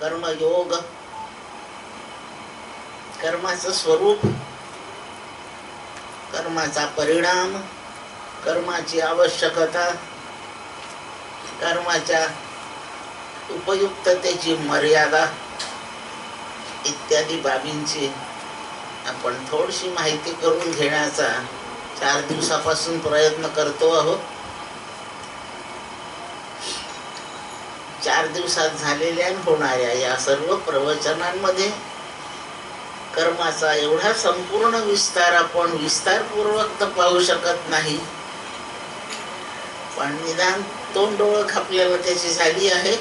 कर्मयोग, कर्माचं स्वरूप, कर्माचा परिणाम, कर्माची आवश्यकता, कर्माच्या उपयुक्ततेची मर्यादा इत्यादी बाबींची आपण थोडीशी माहिती करून घेण्याचा 4 दिवसापासून प्रयत्न करतो आहोत. 4 दिवसात झालेल्या होणाऱ्या या सर्व प्रवचनांमध्ये कर्माचा एवढा संपूर्ण विस्तार आपण विस्तारपूर्वक तर पाहू शकत नाही, पण निदान तोंड ओळख आपल्याला त्याची झाली आहे.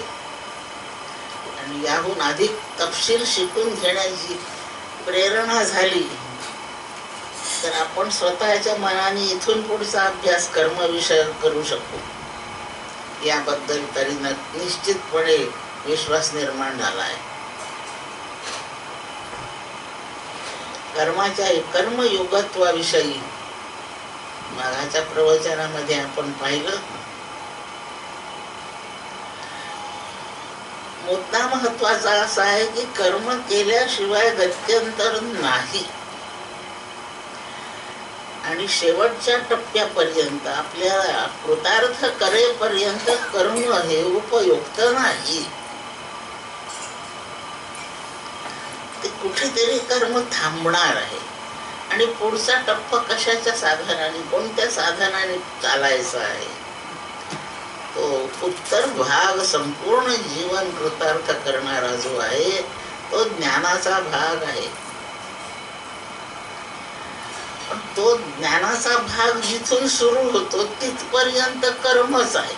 आणि याहून अधिक तपशील शिकून घेण्याची प्रेरणा झाली तर आपण स्वतःच्या मनाने इथून पुढचा अभ्यास कर्मविषयक करू शकू, याबद्दल तरी निश्चितपणे विश्वास निर्माण झाला आहे. कर्माच्या कर्मयोगत्वाविषयी मागाच्या प्रवचनामध्ये आपण पाहिलं. मुद्दा महत्वाचा असा आहे की कर्म केल्याशिवाय गत्यंतर नाही आणि शेवटच्या टप्प्यापर्यंत आपल्याला कृतार्थ करेपर्यंत कर्म हे उपयुक्त नाही. ते कुठेतरी कर्म थांबणार आहे आणि पुढचा टप्पा कशाच्या साधनाने, कोणत्या साधनाने चालायचा आहे, तो उत्तर भाग संपूर्ण जीवन कृतार्थ करणारा जो आहे तो ज्ञानाचा भाग आहे. तो ज्ञानाचा भाग जिथून सुरू होतो तिथपर्यंत कर्मच आहे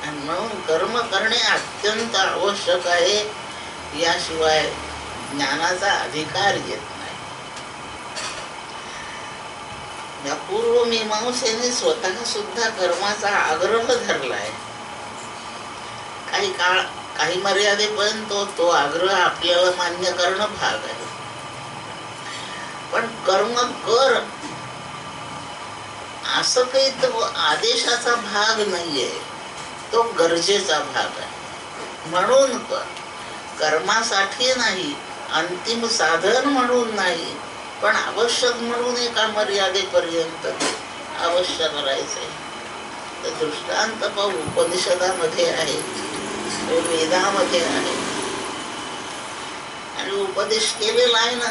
आणि म्हणून कर्म करणे अत्यंत आवश्यक आहे. याशिवाय ज्ञानाचा अधिकार येत नाही. या पूर्वमीमांसेने स्वतः सुद्धा कर्माचा आग्रह धरलाय. काही मर्यादेपर्यंत तो आग्रह आपल्याला मान्य करणं भाग आहे, पण कर्म कर असं काही तो आदेशाचा भाग नाहीये, तो गरजेचा भाग आहे. म्हणून कर्मासाठी नाही, अंतिम साधन म्हणून नाही, पण आवश्यक म्हणून एका मर्यादेपर्यंत अवश्य करायचंय. तर दृष्टांत पाहू उपनिषदामध्ये आहे, वेदामध्ये आहे आणि उपदेश केलेला आहे ना,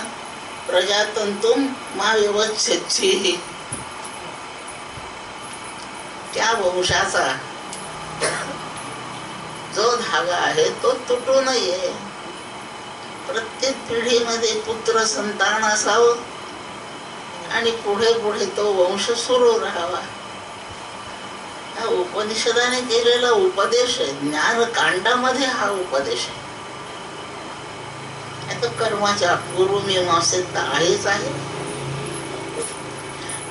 प्रजातंतुम मा व्यवच्छेच्छी. त्या वंशाचा जो धागा आहे तो तुटू नये. प्रत्येक पिढीमध्ये पुत्र संतान असावं आणि पुढे पुढे तो वंश सुरू राहावा. हा उपनिषदाने केलेला उपदेश आहे. ज्ञान कांडामध्ये हा उपदेश आहे. आता कर्माच्या पूर्वमीमांसेत आहेच आहे.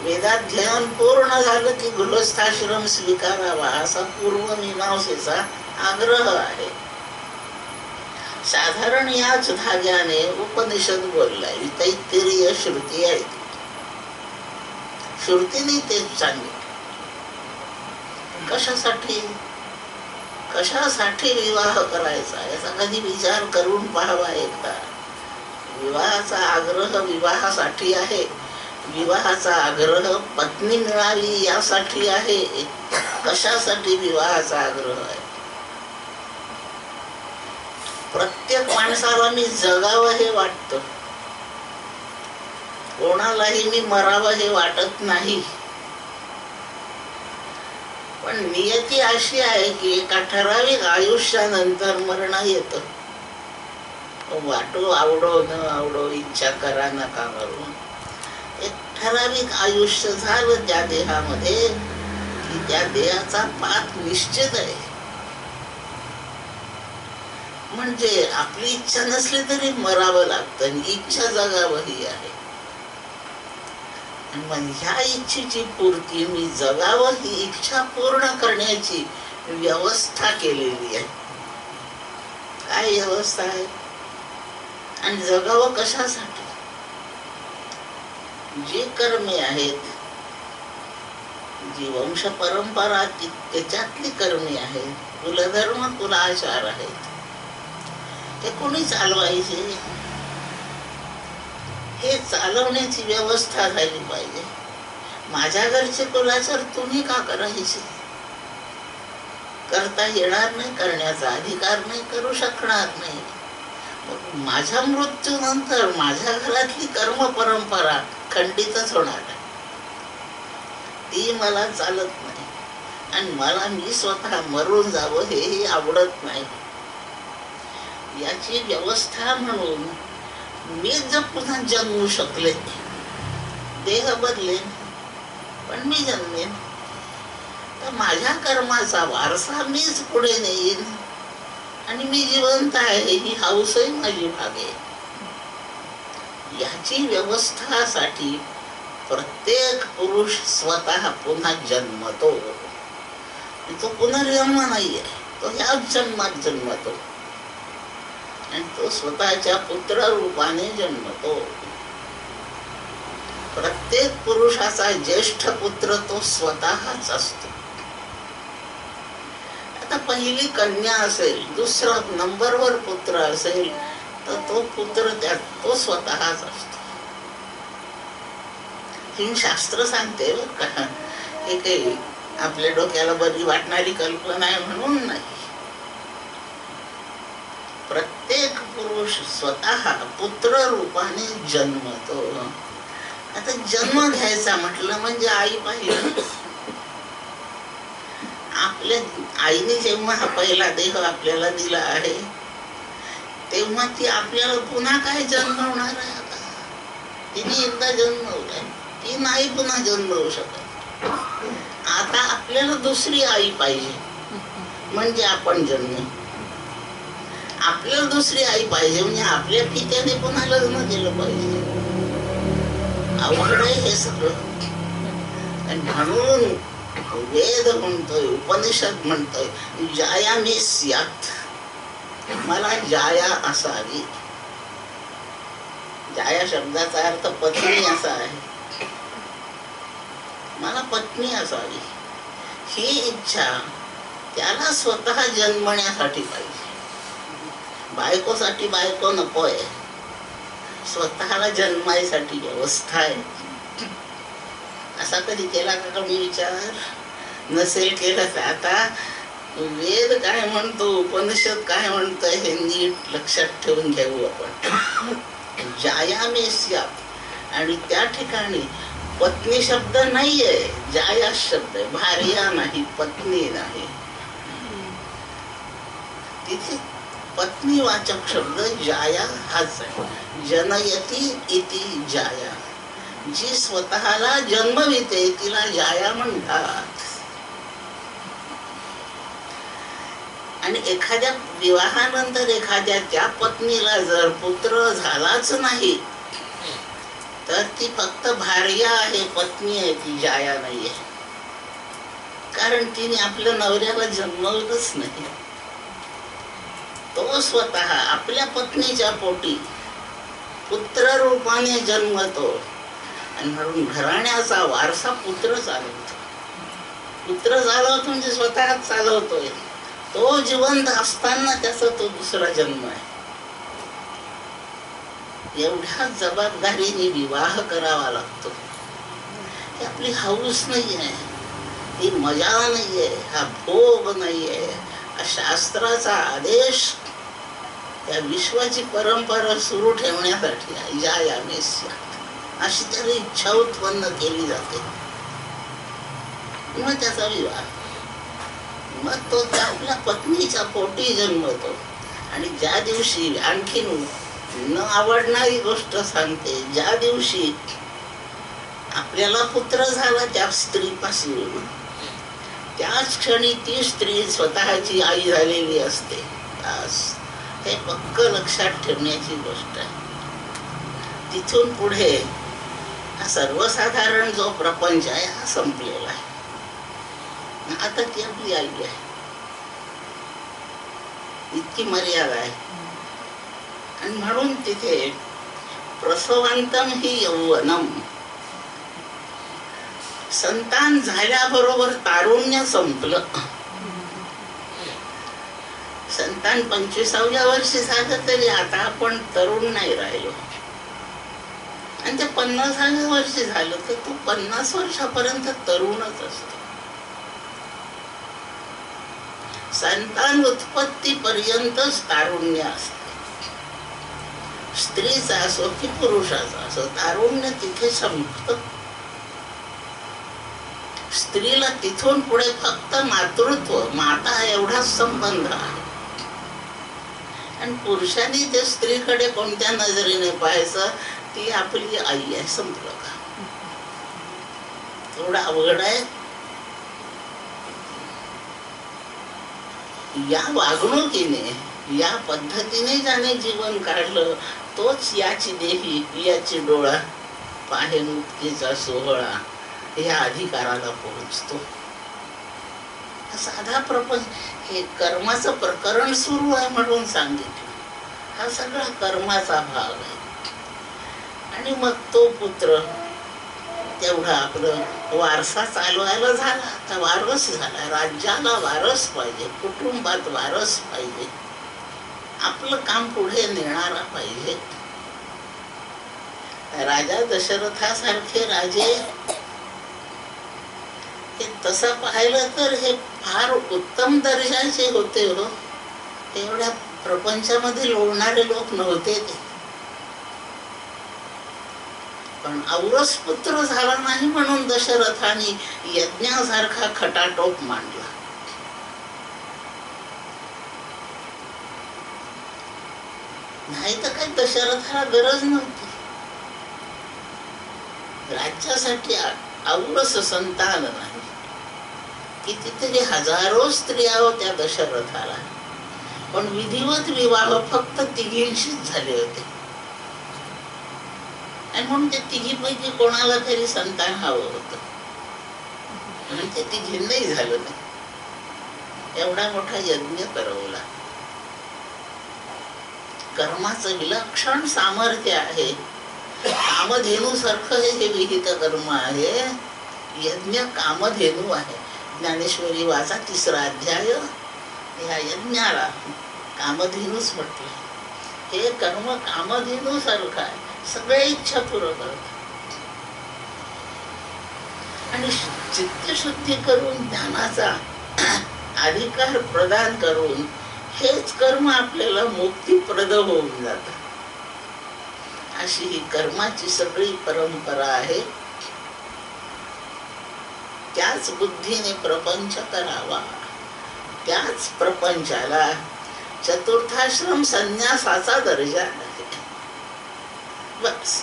वेदाध्ययन पूर्ण झालं की गृहस्थाश्रम स्वीकारावा असा पूर्वमीमांसेचा आग्रह आहे. साधारण याच धाग्याने उपनिषद बोललाय. तैत्तिरीय श्रुती आहे, श्रुतीने तेच सांगितलं. कशासाठी विवाह करायचा याचा कधी विचार करून पाहावा एकदा. विवाहाचा आग्रह विवाहासाठी आहे. विवाहाचा आग्रह पत्नी मिळावी यासाठी आहे. कशासाठी विवाहाचा आग्रह आहे? प्रत्येक माणसाला मी जगावं हे वाटतं, कोणालाही मी मरावं हे वाटत नाही. पण नियती अशी आहे की एका ठराविक आयुष्यानंतर मरण येतं. वाटो आवडो न आवडो, इच्छा करा नका करू, एक ठराविक आयुष्य झालं त्या देहामध्ये की त्या देहाचा पात निश्चित आहे. म्हणजे आपली इच्छा नसली तरी मरावं लागतं आणि इच्छा जगावंही आहे. मग ह्या इच्छेची पूर्ती, मी जगावं ही इच्छा पूर्ण करण्याची व्यवस्था केलेली आहे. काय व्यवस्था आहे आणि जगावं कशासाठी? जी कर्मे आहेत, जी वंश परंपरा त्याच्यातली कर्मे आहेत, कुलधर्म कुलाचार आहेत, ते कोणी चालवायचे? हे चालवण्याची व्यवस्था झाली पाहिजे. माझ्या घरचे कुलाचार तुम्ही का करायचे? करता येणार नाही, करण्याचा अधिकार नाही, करू शकणार नाही. माझ्या मृत्यूनंतर माझ्या घरातली कर्म परंपरा खंडितच होणार आहे. ती मला चालत नाही आणि मला मी स्वतः मरून जावं हेही आवडत नाही. याची व्यवस्था म्हणून मी जर पुन्हा जन्मू शकले, देह बदलेन पण मी जन्मेन, तर माझ्या कर्माचा वारसा मीच पुढे नेईन आणि मी जिवंत आहे ही हौसही माझी भागेल. याची व्यवस्थासाठी प्रत्येक पुरुष स्वतः पुन्हा जन्मतो. तो पुनर्जन्म नाहीये, तो ह्याच जन्मात जन्मतो आणि तो स्वतःच्या पुत्र रूपाने जन्मतो. प्रत्येक पुरुषाचा ज्येष्ठ पुत्र तो स्वतःच असतो. आता पहिली कन्या असेल, दुसरा नंबरवर पुत्र असेल, तर तो पुत्र तो स्वतःच असतो. ही शास्त्र सांगते बरं का, हे काही आपल्या डोक्याला बरी वाटणारी कल्पना आहे म्हणून नाही. प्रत्येक पुरुष स्वतः पुत्र रूपाने जन्मतो. आता जन्म घ्यायचा म्हटलं म्हणजे आई पाहिजे. आपल्या आईने जेव्हा हा पहिला देह आपल्याला दिला आहे, तेव्हा ती आपल्याला पुन्हा काय जन्मवणार आहे? आता तिने एकदा जन्मवलाय, ती नाही पुन्हा जन्मवू शकत. आता आपल्याला दुसरी आई पाहिजे म्हणजे आपण जन्म. आपल्याला दुसरी आई पाहिजे म्हणजे आपल्या पित्याने पुन्हा लग्न केलं पाहिजे. अवघड आहे हे सगळं. आणि म्हणून वेद म्हणतोय, उपनिषद म्हणतोय, जाया मे स्यात्, मला जाया असावी. जाया शब्दाचा अर्थ पत्नी असा आहे. मला पत्नी असावी ही इच्छा त्याला स्वतः जन्मण्यासाठी पाहिजे. बायकोसाठी बायको नकोय, स्वतःला जन्मायसाठी व्यवस्था आहे. असा कधी केला का मी विचार? नसेल केला तर आता वेद काय म्हणतो, उपनिषद काय म्हणतोय हे नीट लक्षात ठेवून घेऊ आपण. जाया मे स्यात्, आणि त्या ठिकाणी पत्नी शब्द नाहीये, जाया शब्द आहे. भार्या नाही, पत्नी नाही. तिथे पत्नीवाचक शब्द जाया हाच आहे. जनयती इति जाया, जी स्वतःला जन्मविते तिला जाया म्हणतात. आणि एखाद्या विवाहानंतर एखाद्या त्या पत्नीला जर पुत्र झालाच नाही तर ती फक्त भार्या आहे, पत्नी आहे, ती जाया नाहीये. कारण तिने आपल्या नवऱ्याला जन्मवलंच नाही. तो स्वतः आपल्या पत्नीच्या पोटी पुत्र रूपाने जन्मतो आणि म्हणून घराण्याचा वारसा पुत्र चालवतो. पुत्र चालवतो म्हणजे स्वतः चालवतोय. तो जिवंत असताना त्याचा तो दुसरा जन्म आहे. एवढ्या जबाबदारीने विवाह करावा लागतो. ही आपली हौस नाहीये, ही मजा नाहीये, हा भोग नाहीये. शास्त्राचा आदेश त्या विश्वाची परंपरा सुरू ठेवण्यासाठी आहे. जाया मे स्यात् अशी त्याला इच्छा उत्पन्न केली जाते. मग त्याचा विवाह, मग तो आपल्या पत्नीच्या पोटी जन्मतो. आणि ज्या दिवशी, आणखीन न आवडणारी गोष्ट सांगते, ज्या दिवशी आपल्याला पुत्र झाला त्या स्त्रीपासून, त्याच क्षणी ती स्त्री स्वतःची आई झालेली असते. हे पक्क लक्षात ठेवण्याची गोष्ट आहे. तिथून पुढे सर्वसाधारण जो प्रपंच आहे हा संपलेला आहे. आता ती आपली आई आहे, इतकी मर्यादा आहे. आणि म्हणून तिथे प्रसवांतम ही यौवनम, संतान झाल्याबरोबर तारुण्य संपलं. संतान 25व्या वर्षी झालं तरी आता आपण तरुण नाही राहिलो. आणि ते 50व्या वर्षी झालं तर तू 50 वर्षापर्यंत तरुणच असतो. संतान उत्पत्ती पर्यंतच तारुण्य असते. स्त्रीचा असो की पुरुषाचा असो, तारुण्य तिथे संपत. स्त्रीला तिथून पुढे फक्त मातृत्व, माता एवढाच संबंध आहे. आणि पुरुषांनी ते स्त्रीकडे कोणत्या नजरेने पाहायचं, ती आपली आई आहे, संपलं का. थोडं अवघड आहे. या वागणुकीने, या पद्धतीने ज्याने जीवन काढलं तोच याची देही, याची डोळा, पाहे मुक्तीचा सोहळा या अधिकाराला पोहोचतो. साधा प्रपंच, हे कर्माचं प्रकरण सुरू आहे म्हणून सांगितलं. हा सगळा कर्माचा भाग आहे. आणि मग तो पुत्र तेवढा आपलं वारसा चालवायला झाला, आता वारस झाला. राज्याला वारस पाहिजे, कुटुंबात वारस पाहिजे, आपलं काम पुढे नेणारा पाहिजे. राजा दशरथासारखे राजे, तसं पाहिलं तर हे फार उत्तम दर्जाचे होते हो. एवढ्या प्रपंचामध्ये लोळणारे लोक नव्हते ते. पण औरस पुत्र झाला नाही म्हणून दशरथाने यज्ञासारखा खटाटोप मांडला. नाही तर काही दशरथाला गरज नव्हती. राज्यासाठी औरस संतान नाही. कितीतरी हजारो स्त्रिया होत्या दशरथाला, पण विधिवत विवाह फक्त तिघींशीच झाले होते. आणि म्हणून ते तिघीपैकी कोणाला तरी संतान हवं होतं, म्हणून ते तिघींनाही झालं नाही. एवढा मोठा यज्ञ करवला. कर्माचं विलक्षण सामर्थ्य आहे. कामधेनू सारखं हे विहित कर्म आहे. यज्ञ कामधेनू आहे. ज्ञानेश्वरी वाचा 3रा अध्याय. या यज्ञाला कामधेनूच म्हटलं. हे कर्म कामधेनू सारखं आहे. सगळ्या इच्छा पूर्ण करतात. आणि चित्तशुद्धी करून, ज्ञानाचा अधिकार प्रदान करून हेच कर्म आपल्याला मुक्तीप्रद होऊन जातं. अशी ही कर्माची सगळी परंपरा आहे. त्याच बुद्धीने प्रपंच करावा. त्याच प्रपंचाला चतुर्थाश्रम संन्यासाचा दर्जा आहे. बस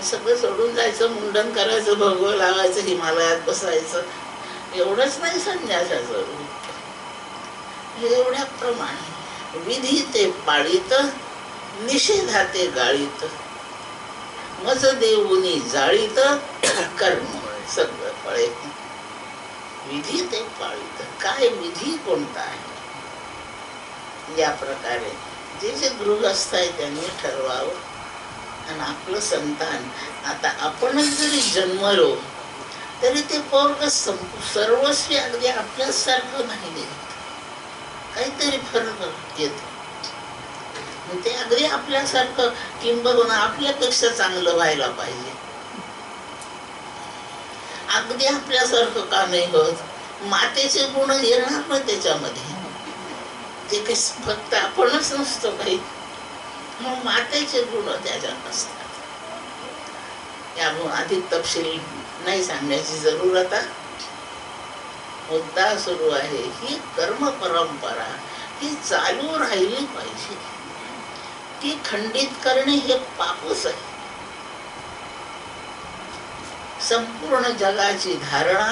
सगळं सोडून जायचं, मुंडन करायचं, भगवं लावायचं, हिमालयात बसायचं, एवढंच नाही संन्यासाचं रूप. एवढ्या प्रमाणे विधी ते पाळीत, निषेधाते गाळीत, मज देऊनी जाळीत, कर्म सगळं फळे. विधी ते पाळीत. काय विधी कोणता आहे, या प्रकारे जे जे गृहस्थ आहे त्यांनी ठरवावं. आणि आपलं संतान, आता आपणच जरी जन्मलो तरी ते पोरग सर्वस्वी अगदी आपल्यासारखं नाही देत, काहीतरी फरक येतो. ते अगदी आपल्यासारखं किंबहुना आपल्यापेक्षा चांगलं व्हायला पाहिजे. अगदी आपल्यासारखं का नाही होत. मातेचे गुण येणार ना त्याच्यामध्ये. ते काही फक्त आपणच नसतो काही, मातेचे गुण त्याच्यात असतात. यामुळे अधिक तपशील नाही सांगण्याची जरूरत आहे. मुद्दा सुरू आहे. ही कर्म परंपरा ही चालू राहिली पाहिजे. ती खंडित करणे हे पापच आहे. संपूर्ण जगाची धारणा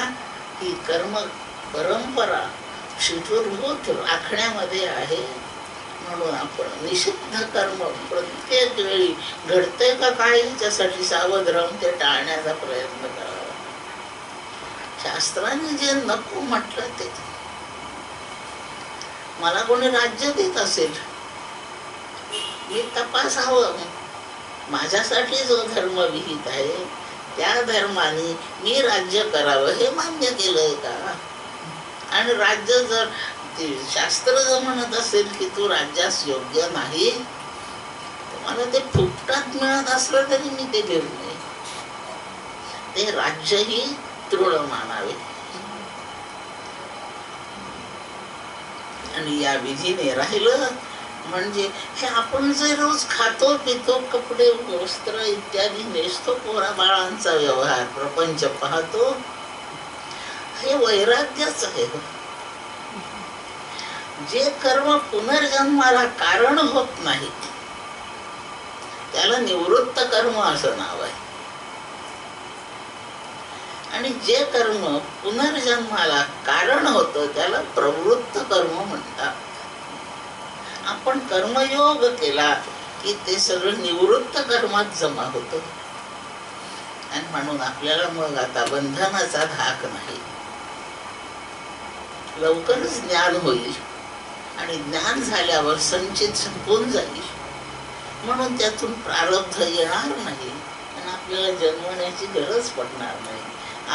ही कर्म परंपरा शिथिलभूत राखण्यामध्ये आहे. म्हणून आपण निषिद्ध कर्म प्रत्येक वेळी घडते का काय याच्यासाठी सावध राहून ते टाळण्याचा प्रयत्न करावा. शास्त्राने जे नको म्हटलं ते, मला कोणी राज्य देत असेल, मी तपासावं. माझ्यासाठी जो धर्म विहित आहे त्या धर्माने मी राज्य करावं हे मान्य केलंय का. आणि राज्य जर शास्त्र जर म्हणत असेल की तू राज्यास योग्य नाही, मला ते फुकटात मिळत असलं तरी मी ते घेऊ नये. ते राज्यही तृण मानावे. आणि या विधीने राहिलं म्हणजे हे आपण जे रोज खातो पितो, कपडे वस्त्र इत्यादी नेसतो, पोरा बाळांचा व्यवहार प्रपंच पाहतो, हे वैराग्यच आहे. जे कर्म पुनर्जन्माला कारण होत नाही त्याला निवृत्त कर्म असं नाव आहे. आणि जे कर्म पुनर्जन्माला कारण होतं त्याला प्रवृत्त कर्म म्हणतात. आपण कर्मयोग केला की ते सगळं निवृत्त कर्मात जमा होतं. आणि म्हणून आपल्याला मग आता बंधनाचा धाक नाही. लवकरच ज्ञान होईल आणि ज्ञान झाल्यावर संचित संपून जाईल. म्हणून त्यातून प्रारब्ध येणार नाही आणि आपल्याला जन्मण्याची गरज पडणार नाही.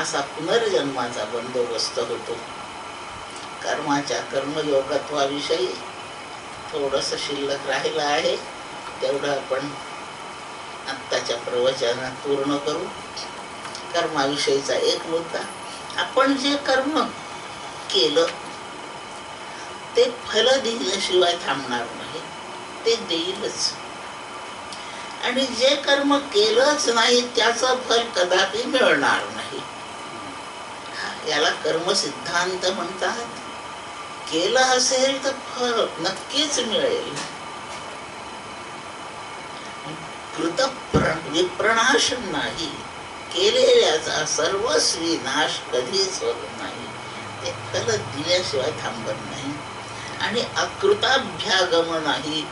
असा पुनर्जन्माचा बंदोबस्त होतो. कर्माच्या कर्मयोगत्वाविषयी थोडस शिल्लक राहिलं आहे, तेवढं आपण आत्ताच्या प्रवचनात पूर्ण करू. कर्माविषयीचा एक मुद्दा, आपण जे कर्म केलं ते फल दिल्याशिवाय थांबणार नाही, ते देईलच. आणि जे कर्म केलंच नाही त्याचं फल कदापि मिळणार नाही. याला कर्म सिद्धांत म्हणतात. केलं असेल तर फल नक्कीच मिळेल. कृत विप्रणाश नाही, केलेल्याचा सर्वस्वी नाश कधीच होत नाही. ते फल दिल्याशिवाय थांबत नाही. आणि अकृताभ्यागम नाही,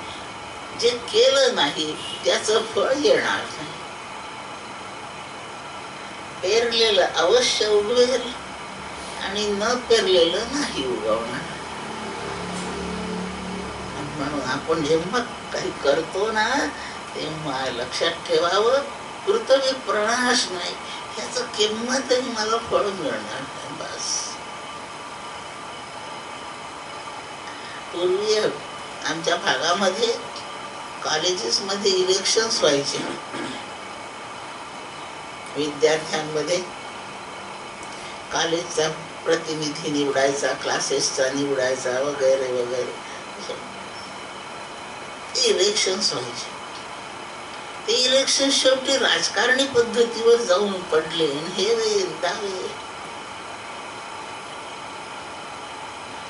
जे केलं नाही त्याचं फळ येणार नाही. पेरलेलं अवश्य उगवेल आणि न पेरलेलं नाही उगवणार. म्हणून आपण जेव्हा काही करतो ना तेव्हा लक्षात ठेवावं, कृतविप्रणाश नाही, ह्याचं किंमतही मला फळ मिळणार नाही. बस. पूर्वी आमच्या भागामध्ये कॉलेजेस मध्ये इलेक्शन्स व्हायचे. विद्यार्थ्यांमध्ये कॉलेजचा प्रतिनिधी निवडायचा, क्लासेसचा निवडायचा वगैरे वगैरे इलेक्शन्स व्हायचे. ते इलेक्शन शेवटी राजकारणी पद्धतीवर जाऊन पडले. हे दावे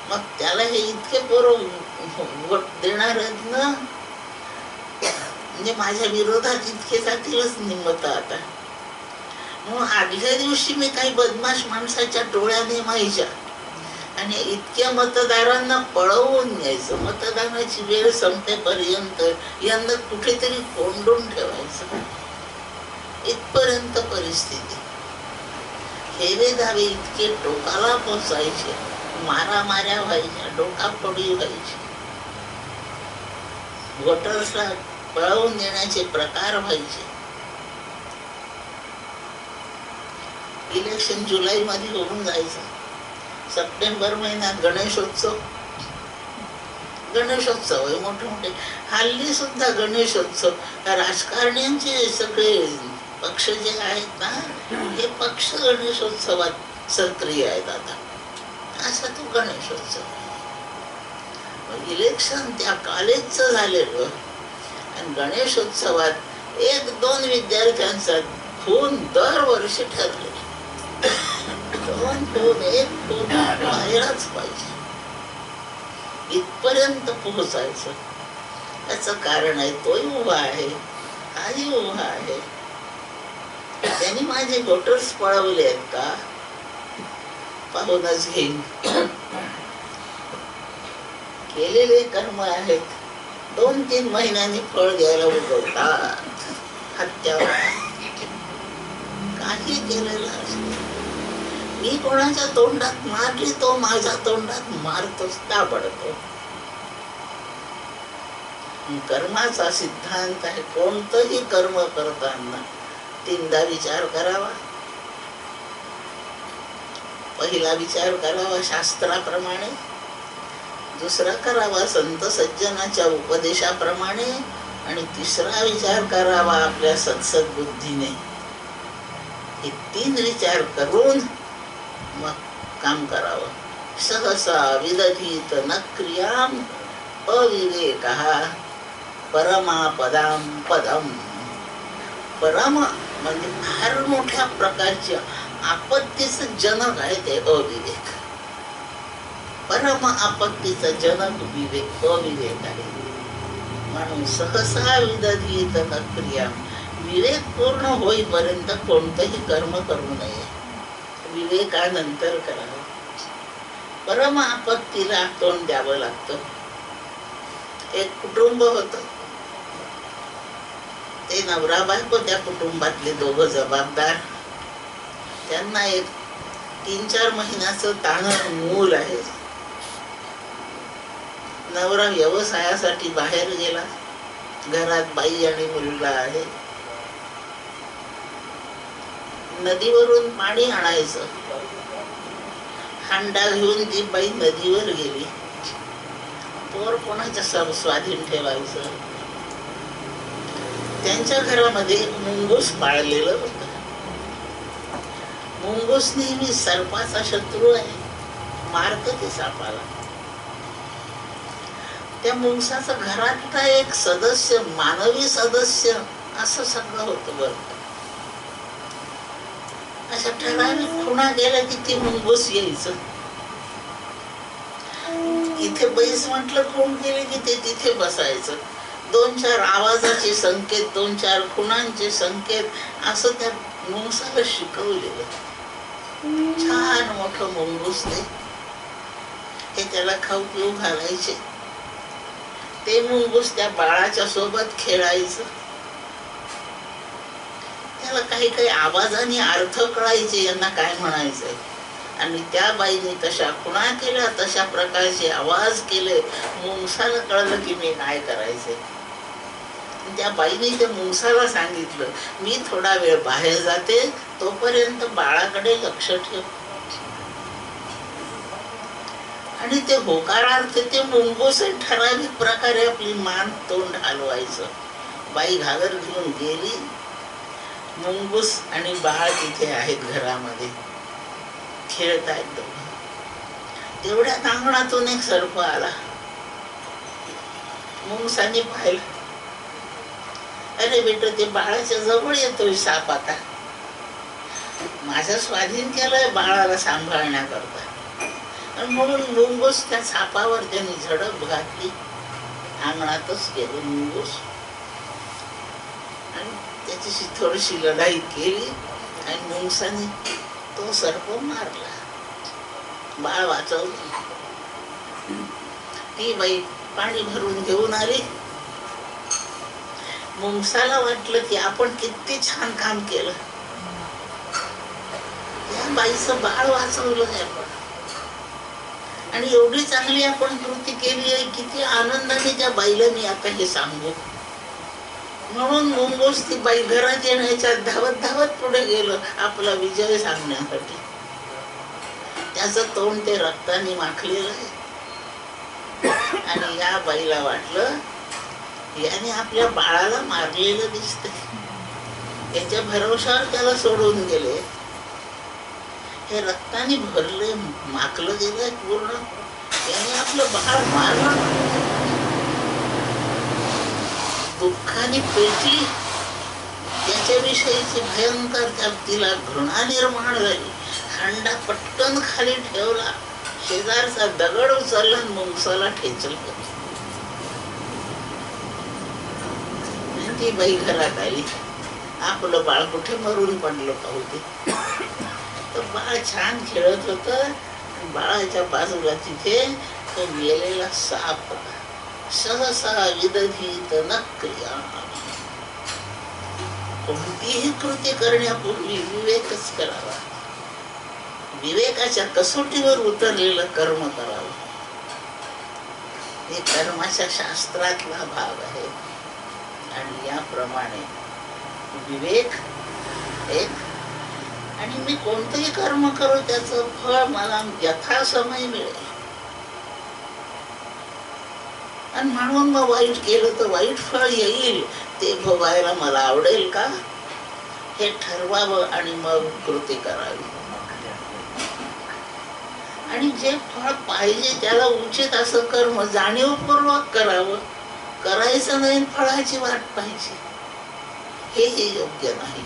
मग त्याला हे इतके पोरं वोट देणार आहेत ना, म्हणजे माझ्या विरोधात इतके जातीलच निमत. आता मग आदल्या दिवशी मी काही बदमाश माणसाच्या टोळ्या नेमायच्या आणि इतक्या मतदारांना पळवून न्यायचं. मतदानाची वेळ संपेपर्यंत यांना कुठेतरी कोंडून ठेवायचं. इथपर्यंत परिस्थिती. हेवे दावे इतके टोकाला पोचायचे, मारामाऱ्या व्हायच्या, डोकाफोडी व्हायची, वोटर्सला पळवून देण्याचे प्रकार व्हायचे. इलेक्शन जुलै मध्ये होऊन जायचं. सप्टेंबर महिन्यात गणेशोत्सव आहे मोठे मोठे. हल्ली सुद्धा गणेशोत्सव राजकारण्यांचे सगळे पक्ष जे आहेत ना, हे पक्ष गणेशोत्सवात सक्रिय आहेत. आता असा तो गणेशोत्सव. इलेक्शन त्या कॉलेजचं झालेलं आणि गणेशोत्सवात 1-2 विद्यार्थ्यांचा खून दरवर्षी ठरले. 2 खून 1 खून व्हायलाच पाहिजे. इथपर्यंत पोहोचायचं. याचं कारण आहे तोही उभा आहे, हाही उभा आहे. त्यांनी माझे वोटर्स पळवले आहेत का पाहूनच घेईन. केलेले कर्म आहेत, 2-3 महिन्यांनी फळ द्यायला उगवतात. हत्या काही केलेलं असतं. मी कोणाच्या तोंडात मारली तो माझ्या तोंडात मारतोच, ताबडतो. कर्माचा सिद्धांत आहे. कोणतंही कर्म करताना 3दा विचार करावा. पहिला विचार करावा शास्त्राप्रमाणे, दुसरा करावा संत सज्जनाच्या उपदेशाप्रमाणे, आणि तिसरा विचार करावा आपल्या सत्सद्बुद्धीने. हे 3 विचार करून मग काम करावं. सहसा विदधीत न क्रियाम अविवेकः परमापदां पदम. परम म्हणजे फार मोठ्या प्रकारच्या आपत्तीचं जनक आहे ते अविवेक. परम आपत्तीचं जनक अविवेक आहे. म्हणून सहसा विदधीत न क्रिया. विवेक पूर्ण होईपर्यंत कोणतंही कर्म करू नये. विवेकानंतर करावं. परम आपत्तीला तोंड द्यावं लागतं. एक कुटुंब होतं. ते नवरा बायको, त्या कुटुंबातले 2 जबाबदार. त्यांना एक 3-4 महिन्याचं तान्हं मूल आहे. नवरा व्यवसायासाठी बाहेर गेला. घरात बाई आणि मुलगा आहे. नदीवरून पाणी आणायचं. हांडा घेऊन ती बाई नदीवर गेली. पोर कोणाच्या स्वाधीन ठेवायचं. त्यांच्या घरामध्ये मुंगूस पाळलेलं होतं. मुंगूस नेहमी सर्पाचा शत्रू आहे. मारत ते सापाला. त्या मुंगसाचा घरातला एक सदस्य, मानवी सदस्य असं सगळं होतं. बरं, अशा ठराविक खुणा गेल्या की ती मुंगूस यायचं. इथे बैस म्हटलं खूण गेले की ते तिथे बसायचं. 2-4 आवाजाचे संकेत, 2-4 खुणांचे संकेत असं त्या मुंगसाला शिकवलेलं. छान मोठं मुंगूस ते. हे त्याला खाऊ पिऊ घालायचे. ते मुंगूस त्या बाळाच्या सोबत खेळायचं. त्याला काही काही आवाजाने अर्थ कळायचे, यांना काय म्हणायचंय. आणि त्या बाईने तशा खुणा केल्या, तशा प्रकारचे आवाज केले. मुंगसाला कळलं की मी काय करायचंय. त्या बाईने त्या मुंगसाला सांगितलं, मी थोडा वेळ बाहेर जाते, तोपर्यंत बाळाकडे लक्ष ठेव. आणि ते होकारार्थ ते मुंगूस ठराविक प्रकारे आपली मान तोंड हलवायचं. बाई घागर घेऊन गेली. मुंगूस आणि बाळ तिथे आहेत घरामध्ये, खेळतायत. तेवढ्यात अंगणातून एक सर्प आला. मुंगसाने पाहिलं, अरे बेटा, ते बाळाच्या जवळ येतोय साप. आता माझं स्वाधीन केलंय बाळाला सांभाळण्याकरता. म्हणून मुंगूस त्या सापावर त्यांनी झडप घातली. अंगणातच गेलो मुंगूस आणि त्याच्याशी थोडीशी लढाई केली. आणि मुंगसाने तो सर्प मारला. बाळ वाचवलं. ती बाई पाणी भरून घेऊन आली. मुंगसाला वाटलं की आपण किती छान काम केलं. त्या बाईचं बाळ वाचवलं आहे आपण. आणि एवढी चांगली आपण कृती केली आहे. किती आनंदाने त्या बाईला मी आता हे सांगू. म्हणून मुंगूस ती बाई घरात येण्याच्या धावत धावत पुढे गेलं आपला विजय सांगण्यासाठी. त्याचं तोंड ते रक्ताने माखलेलं आहे. आणि या बाईला वाटलं याने आपल्या बाळाला मारलेलं दिसतंय. याच्या भरवशावर त्याला सोडून गेले. हे रक्ताने भरले, माखलं गेलंय पूर्ण. याने आपलं बाळ मारलं. दुःखाने पेटली. त्याच्याविषयीची भयंकर तिला घृणा निर्माण झाली. हांडा पटकन खाली ठेवला. शेजारचा दगड उचलला, मुंगसाला ठेचलं. ती बाई घरात आली. आपलं बाळ कुठे मरून पडलं पाहू ते. तर बाळ छान खेळत होत. बाळाच्या बाजूला तिथे तो मेलेला साप होता. सहसा विदधीत न क्रिया. कोणतीही कृती करण्यापूर्वी विवेकच करावा. विवेकाच्या कसोटीवर उतरलेलं कर्म करावं. हे कर्माच्या शास्त्रातला भाग आहे. आणि याप्रमाणे विवेक एक. आणि मी कोणतंही कर्म करू त्याचं फळ मला यथासमय मिळेल. आणि म्हणून मग वाईट केलं तर वाईट फळ येईल, ते भोगायला मला आवडेल का, हे ठरवावं आणि मग कृती करावी. आणि जे फळ पाहिजे त्याला उचित असं कर्म जाणीवपूर्वक करावं. करायचं नाही फळाची वाट पाहिजे, हेही योग्य नाही.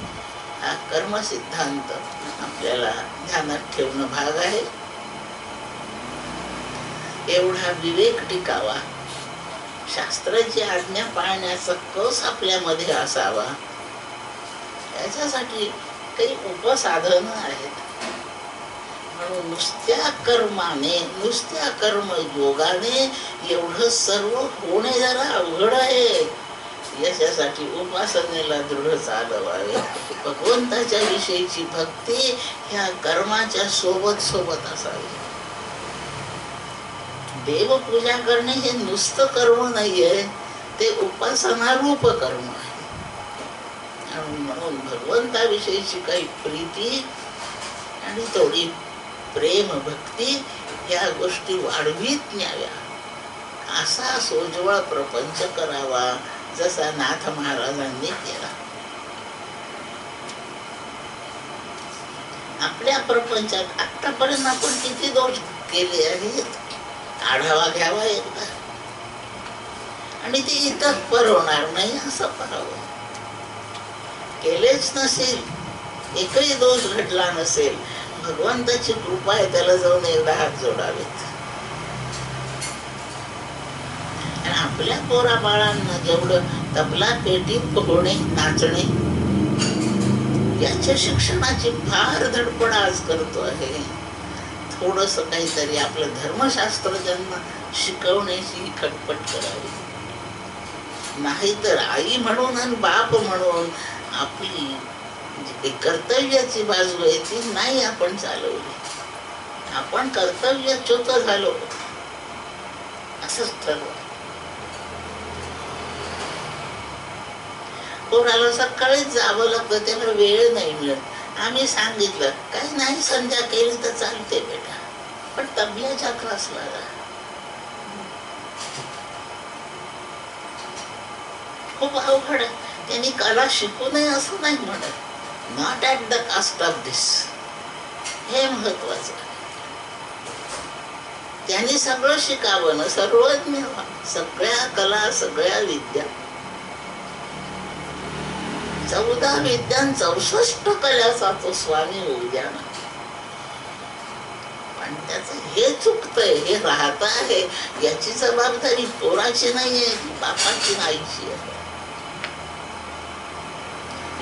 हा कर्म सिद्धांत आपल्याला ध्यानात ठेवणं भाग आहे. एवढा विवेक टिकावा, शास्त्राची आज्ञा पाळण्याचा कस आपल्यामध्ये असावा, याच्यासाठी काही उपसाधनं आहेत. म्हणून नुसत्या कर्माने, नुसत्या कर्मयोगाने एवढं सर्व होणे जरा अवघड आहे. याच्यासाठी उपासनेला दृढ चालवावे. भगवंताच्या विषयीची भक्ती ह्या कर्माच्या सोबत सोबत असावी. देवपूजा करणे हे नुसतं कर्म नाहीये, ते उपासनारूप कर्म आहे. म्हणून भगवंताविषयीची काही प्रीती आणि थोडी प्रेम भक्ती या गोष्टी वाढवीत न्याव्या. असा सोज्वळ प्रपंच करावा, जसा नाथ महाराजांनी केला. आपल्या प्रपंचात आतापर्यंत आपण किती दोष केले आहेत, आढावा घ्यावा एकदा, आणि ते इथं परवणार नाही असं पाहावं. केलेच नसेल, एकही दोष घडला नसेल, भगवंताची कृपा आहे, त्याला जाऊन एकदा हात जोडावेत. आणि आपल्या पोरा बाळांना जेवढं तबला पेटीत पोहणे, नाचणे, याच्या शिक्षणाची फार धडपड आज करतो आहे. थोडस काहीतरी आपलं धर्मशास्त्र त्यांना शिकवण्याची खटपट करावी. नाहीतर आई म्हणून आणि बाप म्हणून आपली कर्तव्याची बाजू आहे ती नाही आपण चालवली. आपण कर्तव्यच्युत झालो असंच ठरवलं. पोराला सकाळीच जावं लागतं, त्याला वेळ नाही मिळत. आम्ही सांगितलं काही नाही, संध्या केली तर चालते बेटा, पण तबल्याच्या क्लासला जा. खूप अवघड आहे. त्यांनी कला शिकू नये असं नाही म्हणत, not at the cost of this, हे महत्वाचं. त्यांनी सगळं शिकावं ना, सर्वज्ञ व्हा, सगळ्या कला, सगळ्या विद्या. 14 विद्या 64 कल्याचा तो स्वामी होऊ द्या ना. पण त्याचं हे चुकतंय, हे राहत आहे, याची जबाबदारी पोराची नाहीये, बापाची नाहीची आहे.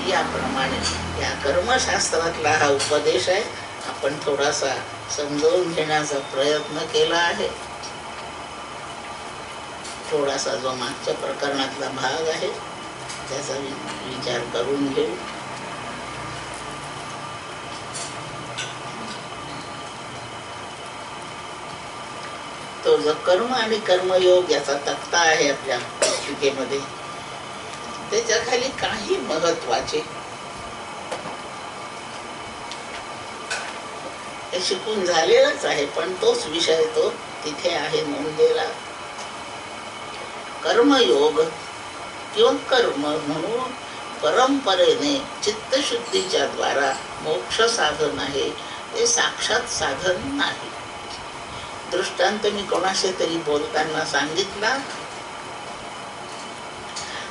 याप्रमाणे या कर्मशास्त्रातला हा उपदेश आहे. आपण थोडासा समजावून घेण्याचा प्रयत्न केला आहे. थोडासा जो मागच्या प्रकरणातला भाग आहे त्याचा विचार करून घेऊ. तो जो कर्म आणि कर्मयोग याचा तक्ता आहे आपल्या पुस्तिकेमध्ये, त्याच्या खाली काही महत्वाचे हे शिकून झालेलाच आहे, पण तोच विषय तो तिथे आहे नोंदलेला. कर्मयोग किंवा कर्म म्हणून परंपरेने चित्तशुद्धीच्या द्वारा मोक्ष साधन आहे, ते साक्षात साधन नाही. दृष्टांत मी कोणाशी तरी बोलताना सांगितला.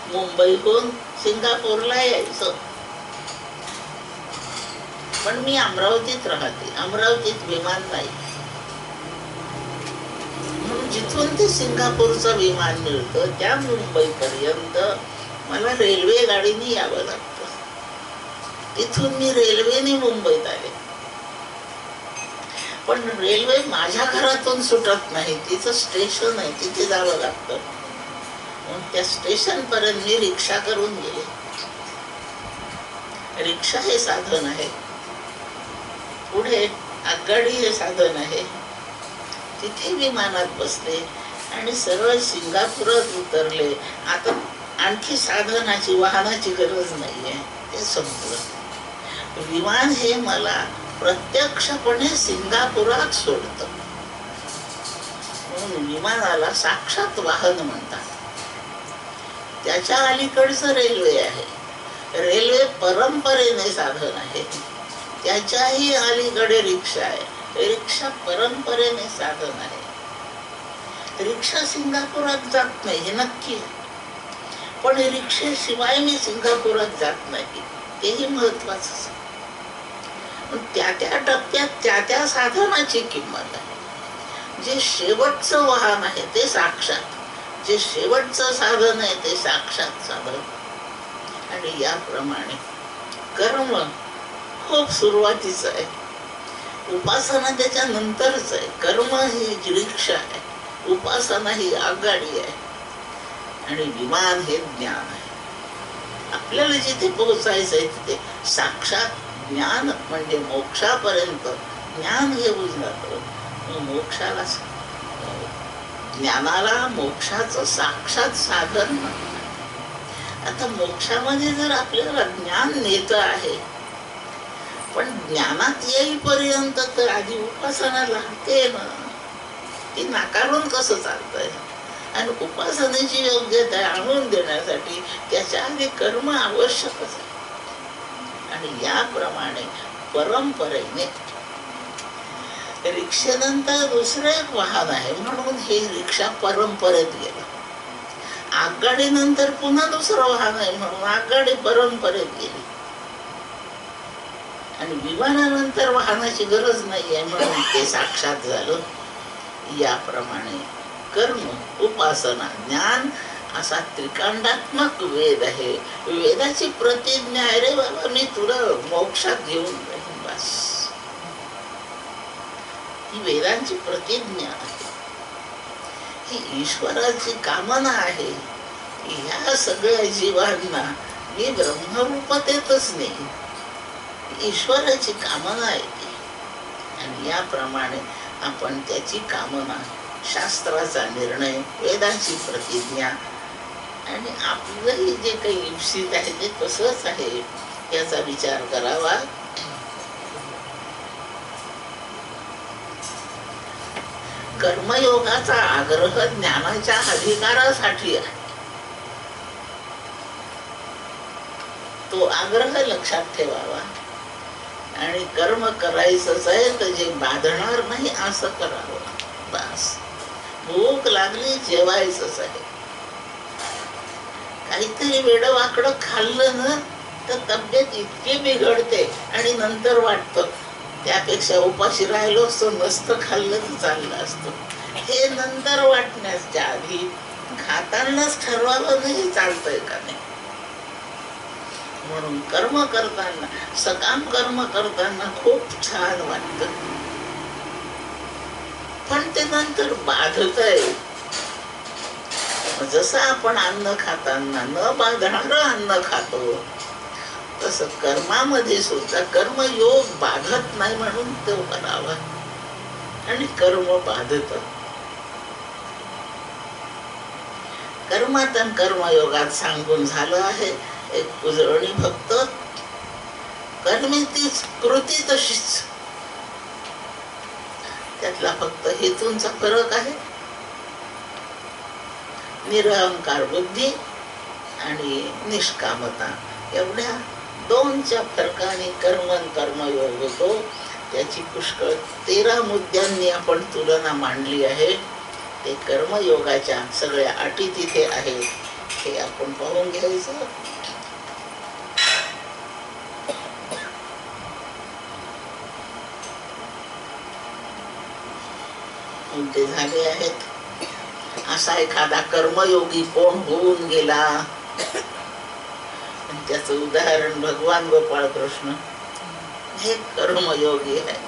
मुंबईहून सिंगापूरला यायचं, पण मी अमरावतीत राहते, अमरावतीत विमान नाही, म्हणून जिथून ते सिंगापूरचं विमान मिळतं त्या मुंबईपर्यंत मला रेल्वे गाडीने यावं लागतं. तिथून मी रेल्वेने मुंबईत आले, पण रेल्वे माझ्या घरातून सुटत नाही, तिचं स्टेशन आहे, तिथे जावं लागतं. त्या स्टेशन पर्यंत मी रिक्षा करून गेले. रिक्षा हे साधन आहे, पुढे आगगाडी हे साधन आहे. तिथे विमानात बसले आणि सरळ सिंगापुरात उतरले. आता आणखी साधनाची, वाहनाची गरज नाहीये, ते संपलं. विमान हे मला प्रत्यक्षपणे सिंगापुरात सोडतं. म्हणून विमानाला साक्षात वाहन म्हणतात. त्याच्या अलीकडचं रेल्वे आहे. रेल्वे परंपरेने साधन आहे. त्याच्याही अलीकडे रिक्षा आहे. रिक्षा परंपरेने साधन आहे. रिक्षा सिंगापुरात जात नाही हे नक्की आहे, पण रिक्षेशिवाय मी सिंगापुरात जात नाही तेही महत्वाचं. त्या त्या टप्प्यात त्या त्या साधनाची किंमत आहे. जे शेवटचं वाहन आहे ते साक्षात, जे शेवटचं साधन आहे ते साक्षात साधन. आणि याप्रमाणे कर्म खूप सुरुवातीचं आहे, उपासना त्याच्या नंतरच आहे. कर्म ही रिक्षा आहे, उपासना ही आघाडी आहे, आणि विमान हे ज्ञान आहे. आपल्याला जिथे पोहोचायचं आहे तिथे साक्षात ज्ञान म्हणजे मोक्षापर्यंत ज्ञान घेऊन जातो. मोक्षाला, ज्ञानाला मोक्षाचं साक्षात साधन म्हणतात. आता मोक्षामध्ये जर आपल्याला ज्ञान नेतं आहे, पण ज्ञानात येईपर्यंत तर आधी उपासना लागते ना. ती नाकारून कसं चालतंय? आणि उपासनेची योग्यता आणून देण्यासाठी त्याच्या आधी कर्म आवश्यकच आहे. आणि याप्रमाणे परंपरेने रिक्षेनंतर दुसरं एक वाहन आहे म्हणून हे रिक्षा परंपरेत गेलं. आगगाडीनंतर पुन्हा दुसरं वाहन आहे म्हणून आगगाडी परंपरेत गेली. आणि विमानानंतर वाहनाची गरज नाहीये म्हणून ते साक्षात झालं. याप्रमाणे कर्म, उपासना, ज्ञान असा त्रिकांडात्मक वेद आहे. वेदाची प्रतिज्ञा आहे, रे बाबा मी तुला मोक्षात घेऊन जाईन बस. ही वेदांची प्रतिज्ञा आहे, ही ईश्वराची कामना आहे. ह्या सगळ्या जीवांना मी ब्रह्मरूपतेतच नाही, ईश्वराची कामना आहे ती. आणि याप्रमाणे आपण त्याची कामना, शास्त्राचा निर्णय, वेदांची प्रतिज्ञा आणि आपलंही जे काही इप्सित आहे ते तसंच आहे याचा विचार करावा. कर्मयोगाचा आग्रह ज्ञानाच्या अधिकारासाठी आहे. तो आग्रह लक्षात ठेवावा. आणि कर्म करायचंच आहे तर जे बाधणार नाही असं करावं बस. भूक लागली जेवायचंच आहे. काहीतरी वेडवाकडं खाल्लं ना तर तब्येत इतकी बिघडते आणि नंतर वाटतं त्यापेक्षा उपाशी राहिलो असतो, नसतं खाल्लं तर चाललं असतं. हे नंतर वाटण्याच्या आधी खातानाच ठरवावं नाही चालतंय का नाही. म्हणून कर्म करताना, सकाम कर्म करताना खूप छान वाटतं, पण ते नंतर बाधतंय. जसं आपण अन्न खाताना न बाधणारं अन्न खातो, तसं कर्मामध्ये सुद्धा कर्मयोग बाधत नाही म्हणून तो करावा. आणि कर्म बाधत. कर्मात आणि कर्मयोगात सांगून झालं आहे. एक उजळणी फक्त कर्मी तीच, कृती तशीच, त्यातला फक्त हेतूंचा फरक आहे. निरहंकार बुद्धी आणि निष्कामता एवढ्या दोनच्या फरकाने कर्म कर्मयोग होतो. त्याची पुष्कळ 13 मुद्द्यांनी आपण तुलना मांडली आहे. ते कर्मयोगाच्या सगळ्या अटी तिथे आहेत, हे आपण पाहून घ्यायचं. मुद्दे झाले आहेत. असा एखादा कर्मयोगी कोण होऊन गेला, त्याचं उदाहरण भगवान गोपाळ कृष्ण हे कर्मयोगी आहे.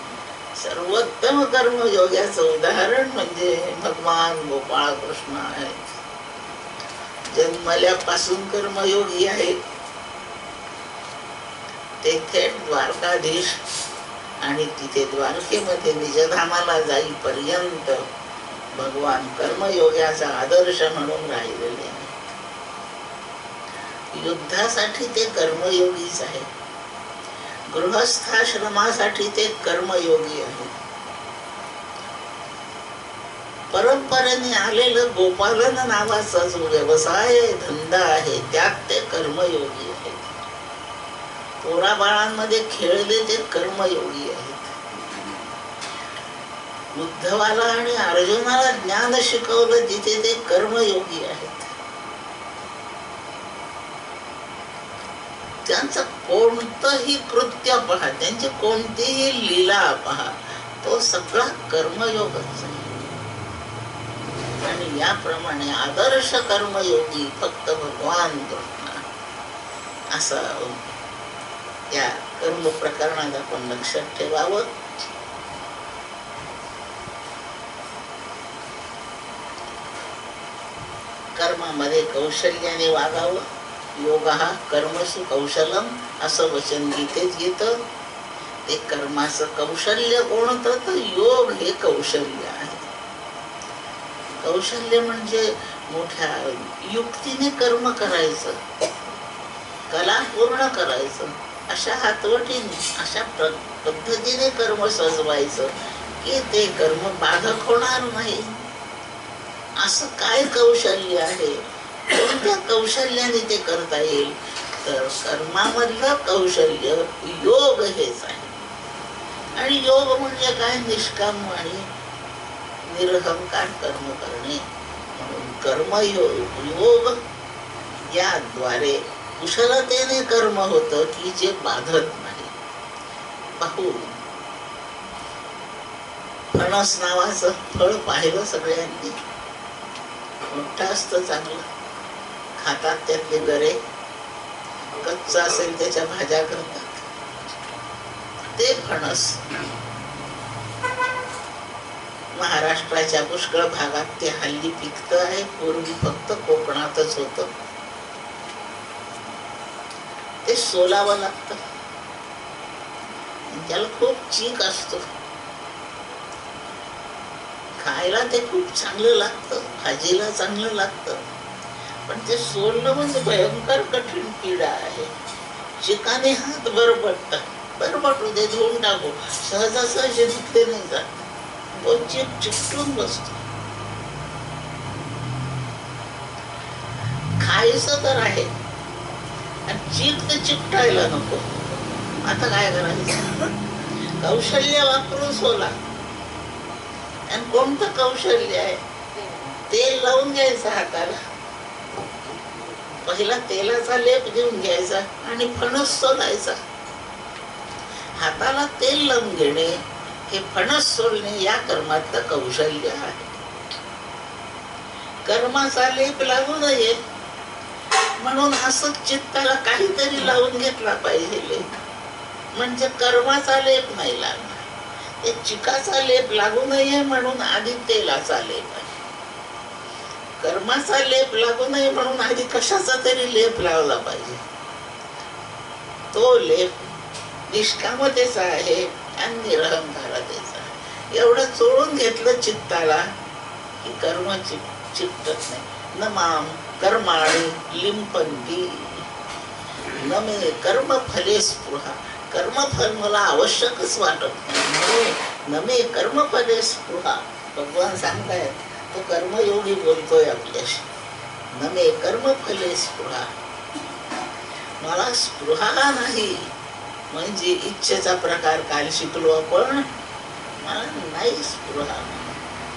सर्वोत्तम कर्मयोग्याचं उदाहरण म्हणजे भगवान गोपाळ कृष्ण आहे. जन्मल्यापासून कर्मयोगी आहे. ते थेट द्वारकाधीश आणि तिथे द्वारकेमध्ये निजधामाला जाईपर्यंत भगवान कर्मयोगाचा आदर्श म्हणून राहिलेले आहे. युद्धासाठी ते कर्मयोगीच आहे. गृहस्थाश्रमासाठी ते कर्मयोगी आहे. परंपरेने आलेलं गोपालन नावाचा जो व्यवसाय धंदा आहे त्यात ते कर्मयोगी आहेत. पोराबाळांमध्ये खेळले ते कर्मयोगी आहेत. उद्धवाला आणि अर्जुनाला ज्ञान शिकवलं तिथे ते कर्मयोगी आहेत. त्यांचं कोणतंही कृत्य पहा, त्यांची कोणतीही लीला पहा, तो सगळा कर्मयोगच आहे. आणि याप्रमाणे आदर्श कर्मयोगी फक्त भगवान कृष्ण असं या कर्म प्रकरणात आपण लक्षात ठेवावं. कर्मामध्ये कौशल्याने वागावं. योगः कर्मसु कौशलम असं वचन गीतेत येतं. ते कर्माचं कौशल्य कोणतं, तर योग हे कौशल्य आहे. कौशल्य म्हणजे मोठ्या युक्तीने कर्म करायचं, कला पूर्ण करायचं, अशा हातवटीने अशा पद्धतीने कर्म सजवायचं की ते कर्म बाधक होणार नाही. असं काय कौशल्य आहे, कोणत्या कौशल्याने ते करता येईल, तर कर्मामधलं कौशल्य योग हेच आहे. आणि योग म्हणजे काय, निष्काम आणि निरहंकार कर्म करणे. म्हणून कर्मयोग याद्वारे कुशलतेने कर्म होतं की जे बाधत नाही. पाहू, फणस नावाचं फळ पाहिलं सगळ्यांनी. मोठं असतं, चांगलं खातात, त्यातले गरे, कच्च असेल त्याच्या भाज्या करतात. ते फणस महाराष्ट्राच्या पुष्कळ भागात ते हल्ली पिकतं आहे. पूर्वी फक्त कोकणातच होतं. ते सोलावं लागतं, त्याला खूप चीक असतो. खायला ते खूप चांगलं लागतं, भाजीला चांगलं लागतं, पण ते सोलणं म्हणजे भयंकर कठीण पीडा आहे. चिकाने हात बरबटू दे, धुवून टाकू, सहजासहजी धुतले नाही जात, तो चिकटून बसतो. खायचं तर आहे आणि चीक तर चिकटायला नको. आता काय करायचं, कौशल्य वापरून सोला. आणि कोणतं कौशल्य आहे, तेल लावून घ्यायचं हाताला, पहिला तेलाचा लेप देऊन घ्यायचा आणि फणस सोलायचा. हाताला तेल लावून घेणे हे फणस सोलणे या कर्मातलं कौशल्य आहे. कर्माचा लेप लागू नये म्हणून असं चित्ताला काहीतरी लावून घेतला पाहिजे, म्हणजे कर्माचा लेप नाही लागणार. ते चिकाचा लेप लागू नये म्हणून आधी तेलाचा लेप आहे. कर्माचा लेप लागू नये म्हणून आधी कशाचा तरी लेप लावला पाहिजे. तो लेप निष्कामतेचा आहे आणि निरहंकारतेचा आहे. एवढं चोळून घेतलं चित्ताला की कर्म चिकटत नाही. न माम कर्माणि लिंपन्ति न मे कर्म फले स्पृहा. कर्मफल मला आवश्यकच वाटत नाही. न मे कर्मफले स्पृहा. भगवान सांगतायत, तो कर्मयोगी बोलतोय आपल्याशी. न मे कर्मफले स्पृहा. मला स्पृहा नाही, म्हणजे इच्छेचा प्रकार काल शिकलो आपण. मला नाही स्पृहा,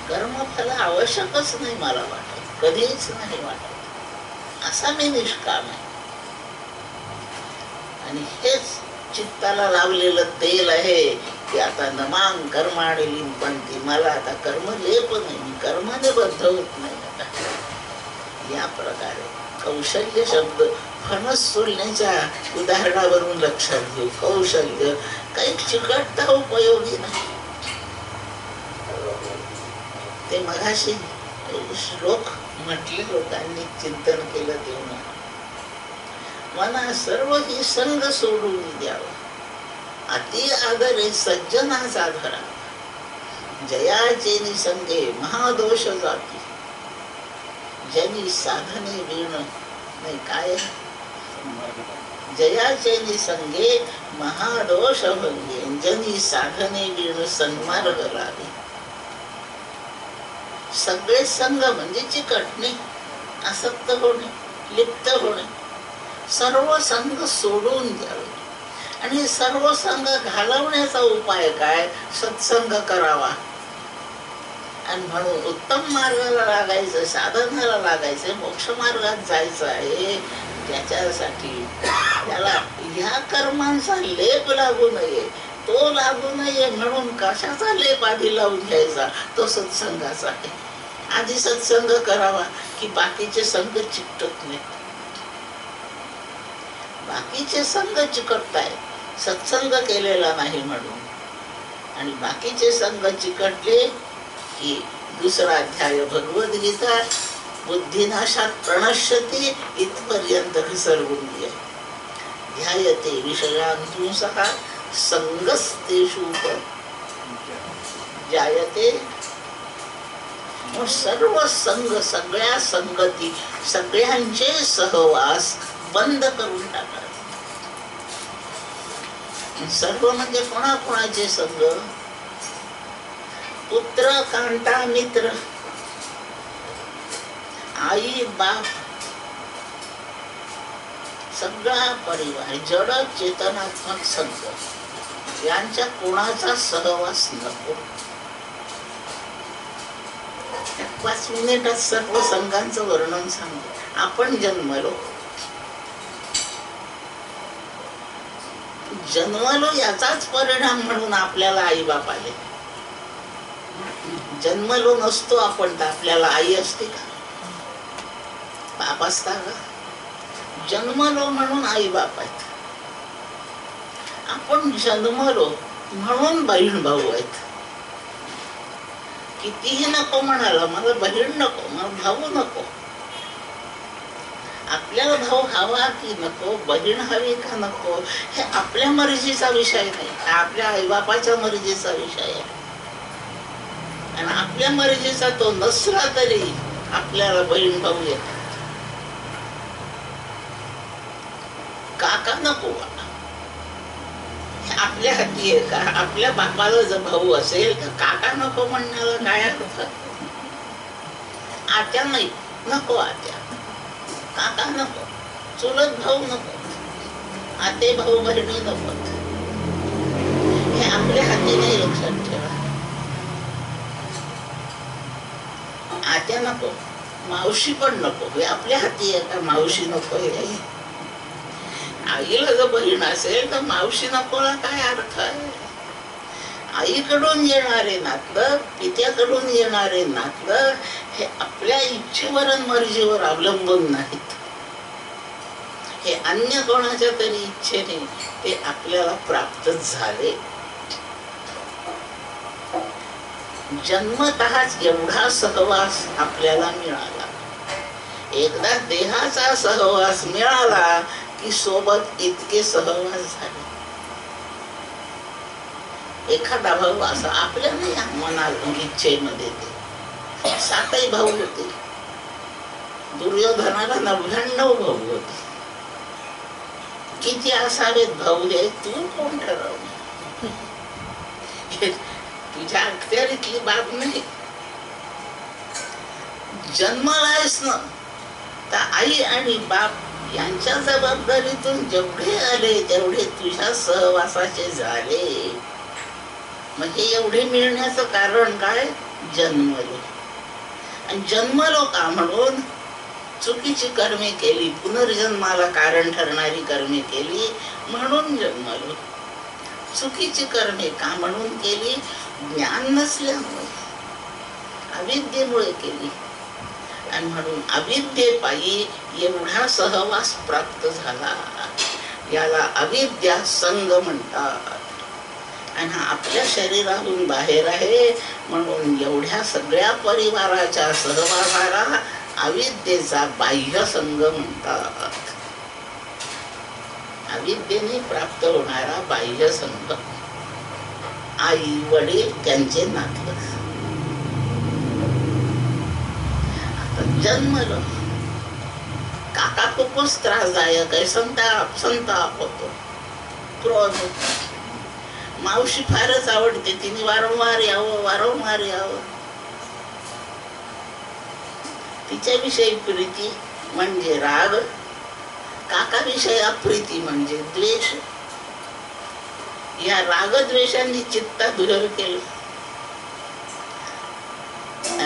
कर्मफल आवश्यकच नाही मला वाटत, कधीच नाही वाटत. असा मी निष्काम आहे. आणि हेच चित्ताला लावलेलं तेल आहे की आता नमांग कर्माणि लिंपन्ति. मला आता कर्म लेप नाही, मी कर्माने बद्ध होत नाही आता. या प्रकारे कौशल्य शब्द फणस सोलण्याच्या उदाहरणावरून लक्षात घेऊ. कौशल्य काही चिकटता उपयोगी नाही. ते मगाशी श्लोक म्हटले, लोकांनी चिंतन केलं तेव्हा, मना सर्व ही संग सोडून द्यावा, अति आदरे सज्जनाचा धरा, जयाचे निसंगे महादोष जाती, जनी साधने वीण नाही काय, जयाचे निसंगे महादोष भंगे, जनी साधने वीण सन्मार्ग लागे. सगळे संघ म्हणजे चिकटणे, आसक्त होणे, लिप्त होणे, सर्व संघ सोडून द्यावे. आणि सर्व संघ घालवण्याचा उपाय काय? सत्संग करावा. आणि म्हणून उत्तम मार्गाला लागायचं, साधनाला लागायचं, मोक्ष मार्गात जायचं आहे. त्याच्यासाठी त्याला ह्या कर्मांचा लेप लागू नये, तो लागू नये म्हणून कशाचा लेप आधी लावून घ्यायचा? तो सत्संगाचा आहे. आधी सत्संग करावा की बाकीचे संघ चिकटत नाही. बाकीचे संघ चिकटताय सत्संग केलेला नाही म्हणून. आणि बाकीचे संघ चिकटले की दुसरा अध्याय भगवद्गीता, बुद्धिनाशात प्रणश्यती इथपर्यंत घसरगुंडी आहे. ध्यायते विषयांतुंसः संगस्तेषु जायते. सर्व संघ, सगळ्या संगती, सगळ्यांचे सहवास बंद करून टाकायचे. सर्व म्हणजे कोणाकोणाचे संघ? पुत्र, कांता, मित्र, आई, बाप, सगळा परिवार, जड चेतनात्मक संघ, यांच्या कोणाचा सहवास नको. 5 मिनिटात सर्व संघांचं वर्णन सांगतो. आपण जन्मलो याचाच परिणाम म्हणून आपल्याला आई बाप आले. जन्मलो नसतो आपण तर आपल्याला आई असते का? बाप असता का? जन्मलो म्हणून आई बाप आहेत. आपण जन्मलो म्हणून बहीण भाऊ आहेत. कितीही नको म्हणाला, मला बहीण नको, मला भाऊ नको. आपल्याला भाऊ हवा की नको, बहीण हवी का नको, हे आपल्या मर्जीचा विषय नाही, आपल्या आईबापाच्या मर्जीचा विषय आहे. आणि आपल्या मर्जीचा तो नसला तरी आपल्याला बहीण भाऊ येतात. काका नको, आपल्या हाती आहे का? आपल्या बापाला जर भाऊ असेल तर काका नको म्हणण्याला काय अर्थ? आत्या नाही नको, आत्या काका नको, चुलत भाऊ नको, आते भाऊ बहिणी नको. हे आपल्या हाती नाही, लक्षात ठेवा. आत्या नको, मावशी पण नको, हे आपल्या हाती आहे का? मावशी नको. हे आईला जर बहीण असेल तर मावशी नकोला काय अर्थ आहे? आईकडून येणारे नातलं, पित्याकडून येणारे नातलं हे आपल्या इच्छेवर आणि मर्जीवर अवलंबून नाहीत. हे अन्य कोणाच्या तरी इच्छेने ते आपल्याला प्राप्त झाले. जन्मतःच एवढा सहवास आपल्याला मिळाला. एकदा देहाचा सहवास मिळाला की सोबत इतके सहवास झाले. एखादा भाऊ असा आपल्या नाही मनाला इच्छेमध्ये ते 7 भाऊ होते. दुर्योधनाला 99 भाऊ होते. किती असावेत भाऊ हे तू कोण ठरव? तुझ्या अखत्यारीतली बाब नाही. जन्मालायस ना तर आई आणि बाप यांच्या जबाबदारीतून जेवढे आले तेवढे तुझ्या सहवासाचे झाले. म्हणजे एवढे मिळण्याचं कारण काय? जन्मलो. आणि जन्मलो का म्हणून चुकीची कर्मे केली, पुनर्जन्माला कारण ठरणारी कर्मे केली म्हणून जन्मलो. चुकीची कर्मे का म्हणून केली? ज्ञान नसल्यामुळे, अविद्येमुळे केली. आणि म्हणून अविद्येपायी एवढा सहवास प्राप्त झाला. याला अविद्या संग म्हणतात. आणि हा आपल्या शरीरातून बाहेर आहे म्हणून एवढ्या सगळ्या परिवाराच्या सहवासाला अविद्येचा बाह्य संग म्हणतात. अविद्येने प्राप्त होणारा बाह्य संग, आई वडील त्यांचे नातलग. आता जन्मलं काका खूपच त्रासदायक आहे, संताप होतो, क्रोध होतो. मावशी फारच आवडते, तिने वारंवार यावं. तिच्याविषयी प्रीती म्हणजे राग, काकाविषयी अप्रीती म्हणजे द्वेष. या रागद्वेषांनी चित्तात घर केलं.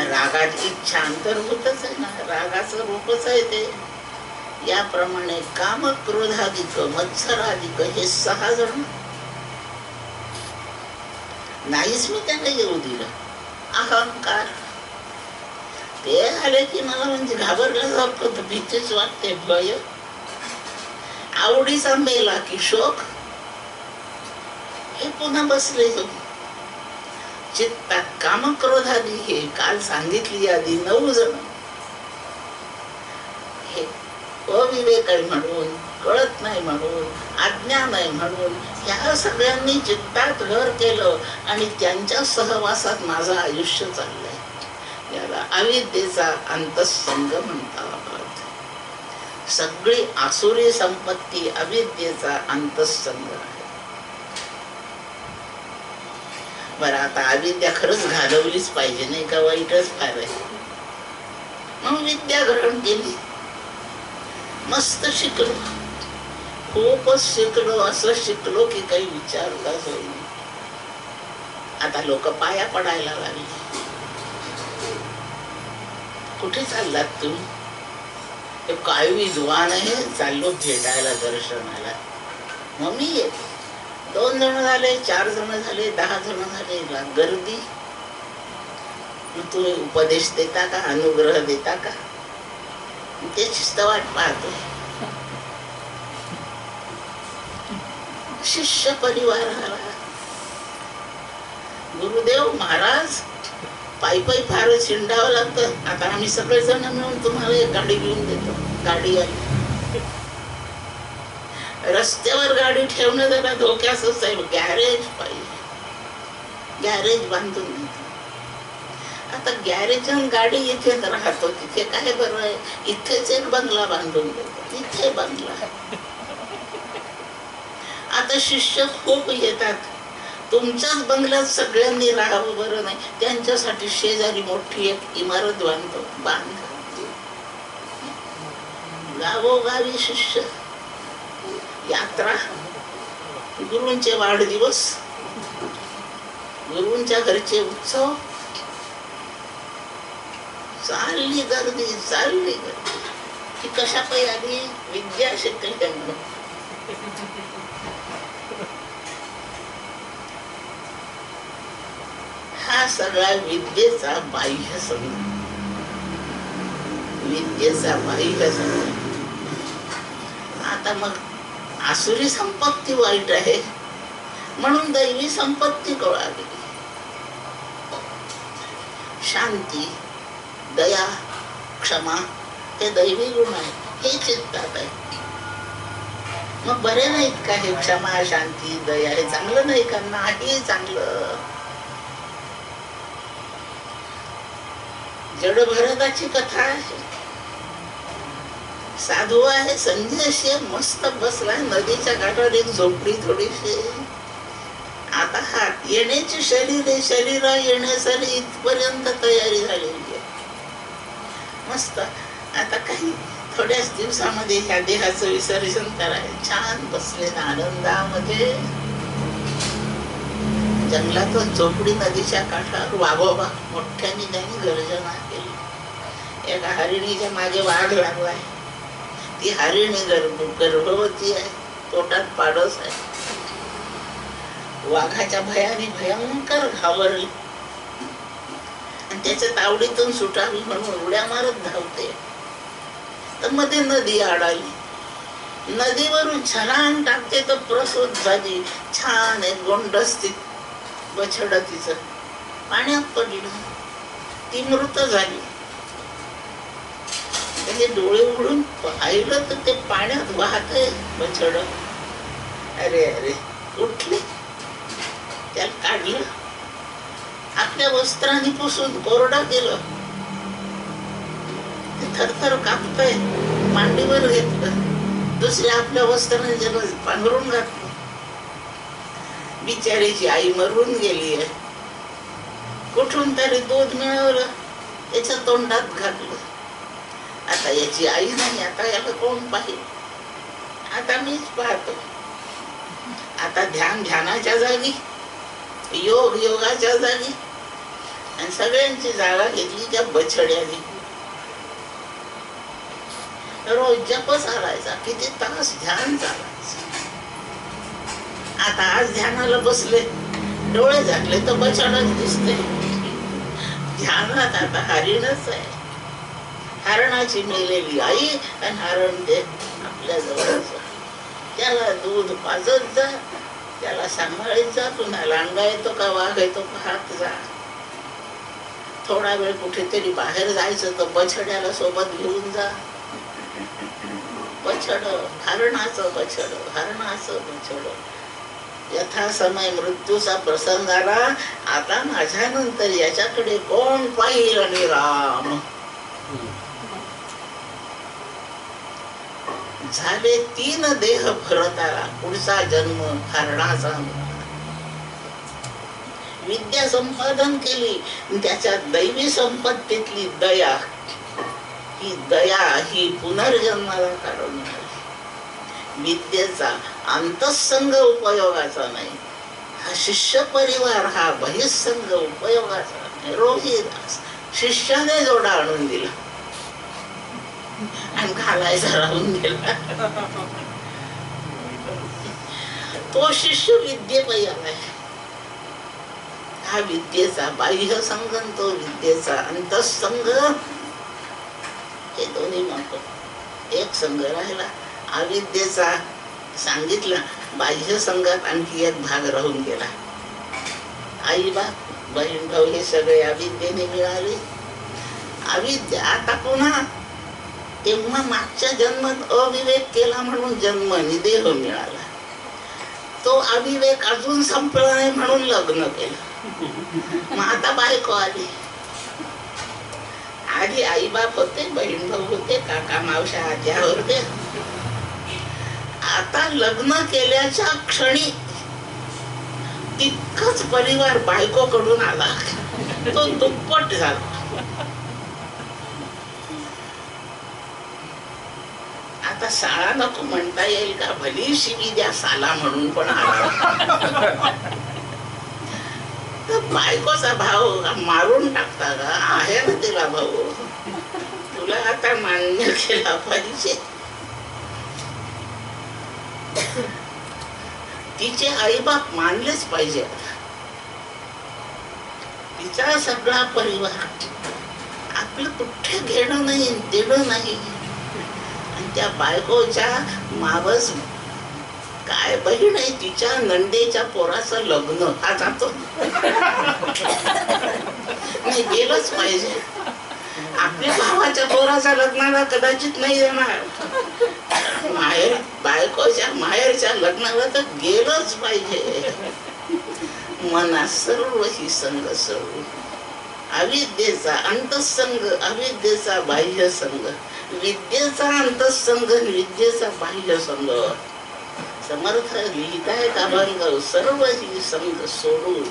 रागात इच्छा अंतर्भूतच आहे ना, रागाचं रूपच आहे ते. याप्रमाणे काम, क्रोधाधिक, मत्सराधिक हे 6 जण नाहीच मी त्यांना येऊ दिलं. अहंकार ते आले की मला म्हणजे घाबरल्यासारखं, भीतीच वाटते, भय. आवडीचा मेला की शोक, हे पुन्हा बसले. चित्तात काम, क्रोधादी हे काल सांगितली यादी 9 जण. हे अविवेक आहे म्हणून, कळत नाही म्हणून, अज्ञान आहे म्हणून ह्या सगळ्यांनी चित्तात घर केलं आणि त्यांच्या सहवासात माझं आयुष्य चाललंय. याला अविद्येचा अंतःसंग म्हणतात. सगळी आसुरी संपत्ती अविद्येचा अंतःसंग आहे. बरं, आता अविद्या खरंच घालवलीच पाहिजे नाही का? वाईटच फार आहे. मग विद्या ग्रहण केली, मस्त शिकलो, खूपच शिकलो. असं शिकलो की काही विचारताच होईल. आता लोक पाया पडायला लागले. कुठे चाललात तुम्ही? काय विद्वान आहे, चाललो भेटायला, दर्शनाला. मग मी येते. 2 जण झाले, 4 जण झाले, 10 जण झाले, गर्दी. तुम्ही उपदेश देता का, अनुग्रह देता का? तेच वाट पाहतो. शिष्य परिवार आला. गुरुदेव महाराज, पायी फारच हिंडावं लागतं. आता आम्ही सगळेजण मिळून तुम्हाला एक गाडी घेऊन देतो. गाडी आली. रस्त्यावर गाडी ठेवणं जरा धोक्याचंच आहे. गॅरेज पाहिजे, गॅरेज बांधून देतो. आता गॅरेज आणि गाडी इथे राहतो, तिथे काय बरं आहे? इथेच एक बंगला बांधून देतो, इथे बंगला. आता शिष्य खूप येतात. तुमच्याच बंगल्यात सगळ्यांनी राहावं बरं नाही, त्यांच्यासाठी शेजारी मोठी एक इमारत बांधतो. गावोगावी शिष्य, यात्रा, गुरूंचे वाढदिवस, गुरूंच्या घरचे उत्सव, चालली गर्दी, चालली गर्दी. की कशा पायी आली? विद्या शिकली म्हणून. हा सगळा विद्येचा बाह्य संग, विद्येचा बाह्य संग. आता मग आसुरी संपत्ती वाईट आहे म्हणून दैवी संपत्ती कळाली. शांती, दया, क्षमा हे दैवी गुण आहे. हे चित्तात आहे. मग बरे नाहीत का हे क्षमा, शांती, दया? हे चांगलं नाही का? नाही चांगलं. जड भरताची कथा आहे. साधू आहे, संन्यासी आहे, मस्त बसलाय नदीच्या काठावर, एक झोपडी थोडीशी. आता हा येण्याची शरीर आहे, शरीर येण्यासाठी इथपर्यंत तयारी झालेली आहे. मस्त. आता काही थोड्याच दिवसामध्ये ह्या देहाचं विसर्जन करायचं. छान बसले आनंदामध्ये. जंगलातून झोपडी नदीच्या काठावर वाघोबा मोठ्याने त्यांनी गर्जना केली. एका हरिणीच्या मागे वाघ लागलाय. ती हरिणी गर्भवती आहे, पोटात पाडस आहे. वाघाच्या भयाने भयंकर घाबरली आणि त्याच्या तावडीतून सुटावी म्हणून उड्या मारत धावते. तर मध्ये नदी आडाली. नदीवरून छलांग टाकते तर प्रसूत झाली. छान एक गोंडस्थित बछड तिचं पाण्यात पडलं. ती मृत झाली. त्याचे डोळे उघडून पाहिलं तर ते पाण्यात वाहतंय बछड. अरे अरे, उठले, त्याला काढलं, आपल्या वस्त्रांनी पुसून कोरडा केलं. ते थरथर कापतय, मांडीवर घेतलं, दुसऱ्या आपल्या वस्त्राने त्याला पांघरून घातलं. बिचारीची आई मरून गेली आहे. कुठून तरी दूध मिळवलं, त्याच्या तोंडात घातलं. आता याची आई नाही, आता याला कोण पाहिजे? आता मीच पाहतो. आता ध्यान ध्यानाच्या जागी, योग योगाच्या जागी, आणि सगळ्यांची जागा घेतली त्या बछड्याने. रोज जप चालायचा, किती तास ध्यान चालायचं. आता आज ध्यानाला बसले, डोळे झाकले तर बछडच दिसते. ध्यानात आता हरिणच आहे. हरणाची मेलेली आई आणि हरण ते आपल्या जवळच. त्याला दूध पाजत जा, त्याला सांभाळत जा. पुन्हा लांडगा येतो का वाघ येतो पाहत जा. थोडा वेळ कुठेतरी बाहेर जायचं तर बछड्याला सोबत घेऊन जा. बछड, हरणाचं बछड, हरणाचं बछड. यथा समय मृत्यूचा प्रसंग आला, आता माझ्यानंतर याच्याकडे कोण पाहिल? आणि राम झाले 3 देह भरताला. पुढचा जन्म हरणाचा. विद्या संपादन केली, त्याच्या दैवी संपत्तीतली दया, ही दया ही पुनर्जन्माला कारण आहे. विद्येचा अंतःसंग उपयोगाचा नाही. हा शिष्य परिवार हा बहिःसंग उपयोगाचा नाही. रोहिदास शिष्याने जोडा आणून दिला आणि घालायचा राहून गेला. तो शिष्य विद्येपायी आलाय. हा विद्येचा बाह्य संग, तो विद्येचा अंतःसंग, हे दोन्ही माप एक संघ राहिला. अविद्येचा सांगितला, बाह्य संघात आणखी एक भाग राहून गेला. आई बाप बहीण भाऊ हे सगळे अविद्येने मिळाले. अविद्या आता पुन्हा, तेव्हा मागच्या जन्मात अविवेक केला म्हणून जन्म आणि देह मिळाला. तो अविवेक अजून संपला नाही म्हणून लग्न केलं. मग आता बायको आली. आधी आई बाप होते, बहीण भाऊ होते, काका मावशा आज्या होते. आता लग्न केल्याच्या क्षणी तितकाच परिवार बायकोकडून आला, तो दुप्पट झाला. आता शाळा नको म्हणता येईल का? भली शिवी द्या साला म्हणून पण आला. तर बायकोचा भाव मारून टाकता का? आहे ना तिला भाऊ, तुला आता मान्य केला पाहिजे. तिचे आई बाप मानलेच पाहिजे. तिचा सगळा परिवार, आपलं कुठे घेणं नाही देणं नाही. आणि त्या बायकोच्या मावस काय बहीण आहे, तिच्या नंदेच्या पोराचं लग्न, हा जातो नाही, गेलंच पाहिजे. आपल्या भावाच्या पोराच्या लग्नाला कदाचित नाही जाणार, माहेर बायकोच्या माहेरच्या लग्नाला तर गेलंच पाहिजे. मना सर्व ही संग सर्व. अविद्येचा अंतःसंग, अविद्येचा बाह्य संग, विद्येचा अंतःसंग, विद्येचा बाह्य संग. समर्थ लिहितायत अभंग, सर्व ही संग सोडून.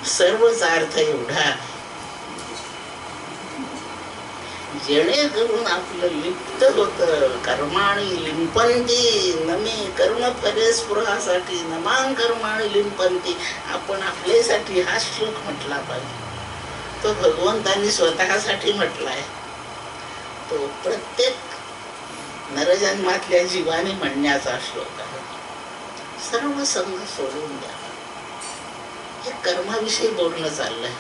सर्वच अर्थ एवढा, जेणेकरून आपलं लिप्त होत. कर्माणी लिंपंती नमे कर्म फले स्पृहासाठी नमां कर्माणी लिंपंती. आपण आपल्यासाठी हा श्लोक म्हटला पाहिजे. तो भगवंतांनी स्वतःसाठी म्हटलाय. तो प्रत्येक नरजन्मातल्या जीवाने म्हणण्याचा श्लोक आहे. सर्व संग सोडून द्या. हे कर्माविषयी बोलणं चाललंय.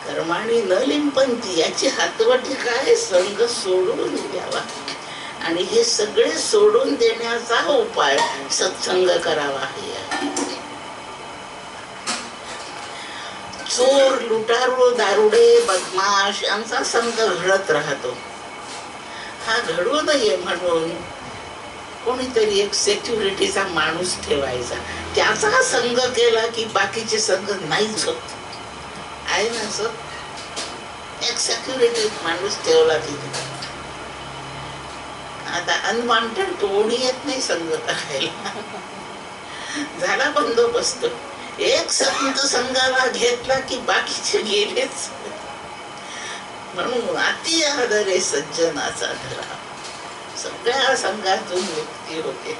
कर्माणी न लिंपंती, याची हातवटी काय? संग सोडून द्यावा. आणि हे सगळे सोडून देण्याचा उपाय सत्संग करावा. चोर, लुटारू, दारुडे, बदमाश यांचा संग घडत राहतो. हा घडू नये म्हणून कोणीतरी एक सेक्युरिटीचा माणूस ठेवायचा. त्याचा संग केला की बाकीचे संग नाहीच होत. आहे ना असं? एक सेक्युरिटी माणूस ठेवला तिथे. आता अनवॉन्टेड कोणी येत नाही संग करायला. झाला बंदोबस्त. एक संत संघाला घेतला की बाकीचे गेलेच. म्हणून अति आदरे सज्जनाचा धरा. सगळ्या संघातून मुक्ती होते